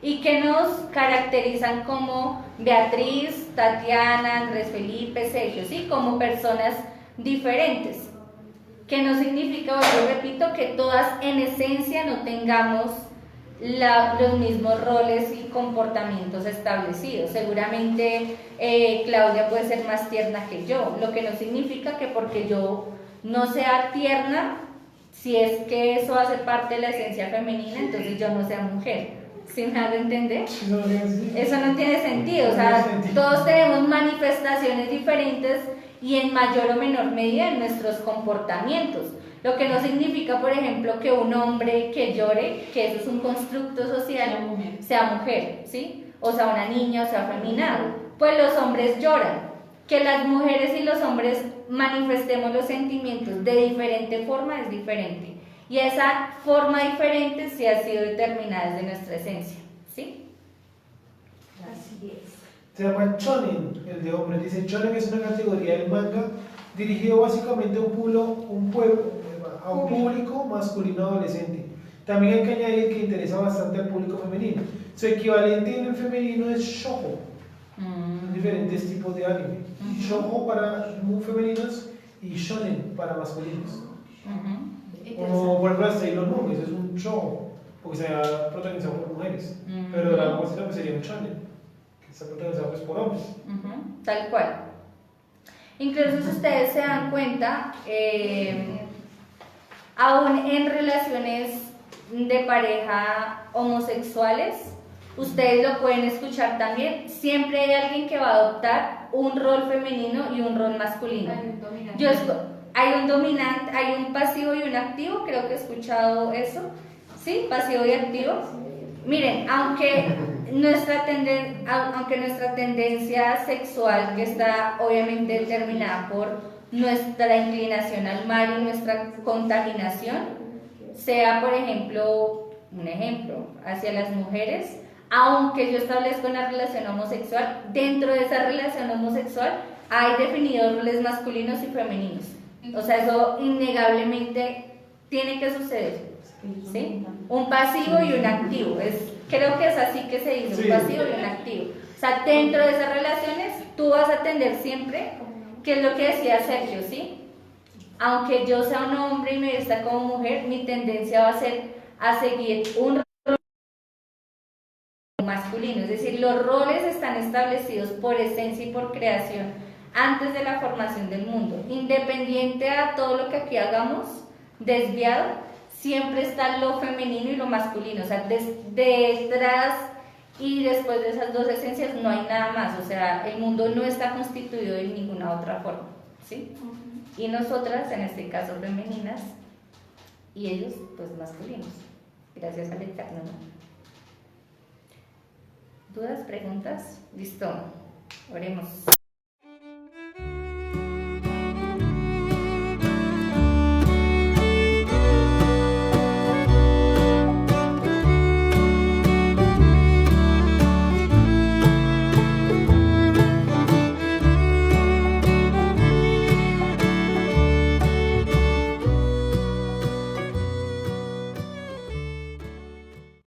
Speaker 1: y que nos caracterizan como Beatriz, Tatiana, Andrés Felipe, Sergio, ¿sí? Como personas diferentes, que no significa, yo repito, que todas en esencia no tengamos los mismos roles y comportamientos establecidos. Seguramente Claudia puede ser más tierna que yo, lo que no significa que porque yo no sea tierna, si es que eso hace parte de la esencia femenina, entonces yo no sea mujer. ¿Sí me hago entender? Eso no tiene sentido, o sea, todos tenemos manifestaciones diferentes y en mayor o menor medida en nuestros comportamientos. Lo que no significa, por ejemplo, que un hombre que llore, que eso es un constructo social, sea mujer, ¿sí? O sea, una niña, o sea, afeminado. Pues los hombres lloran. Que las mujeres y los hombres manifestemos los sentimientos de diferente forma es diferente. Y esa forma diferente sí ha sido determinada desde nuestra esencia, ¿sí?
Speaker 2: Así es.
Speaker 3: Se llama Shonen, el de hombres. Dice Shonen es una categoría del manga dirigido básicamente a un público masculino adolescente. También hay que añadir que interesa bastante al público femenino. Su equivalente en el femenino es shoujo. Diferentes tipos de anime. Shoujo para muy femeninos y shonen para masculinos. Como por ejemplo Sailor Moon, eso es un shoujo, porque se ha protagonizado por mujeres. Pero Dragon Ball Z sería un shonen, que está protagonizado pues, por hombres.
Speaker 1: Tal cual. Incluso si ustedes se dan cuenta, aún en relaciones de pareja homosexuales, ustedes lo pueden escuchar también, siempre hay alguien que va a adoptar un rol femenino y un rol masculino. Hay un dominante, hay un pasivo y un activo, creo que he escuchado eso, ¿sí? Pasivo y activo. Miren, aunque nuestra tendencia sexual, que está obviamente determinada por nuestra inclinación al mal y nuestra contaminación, sea, por ejemplo, hacia las mujeres, aunque yo establezco una relación homosexual, dentro de esa relación homosexual hay definidos roles masculinos y femeninos. O sea, eso innegablemente tiene que suceder, ¿sí? Un pasivo y un activo. Creo que es así que se dice, un pasivo y un activo. O sea, dentro de esas relaciones tú vas a atender siempre, que es lo que decía Sergio, ¿sí? Aunque yo sea un hombre y me vista como mujer, mi tendencia va a ser a seguir un rol masculino. Es decir, los roles están establecidos por esencia y por creación antes de la formación del mundo. Independiente a todo lo que aquí hagamos, desviado, siempre está lo femenino y lo masculino. O sea, detrás y después de esas dos esencias no hay nada más. O sea, el mundo no está constituido de ninguna otra forma, ¿sí? Y nosotras, en este caso femeninas, y ellos, pues masculinos. Gracias al Eterno, ¿no? ¿Dudas, preguntas? Listo. Oremos.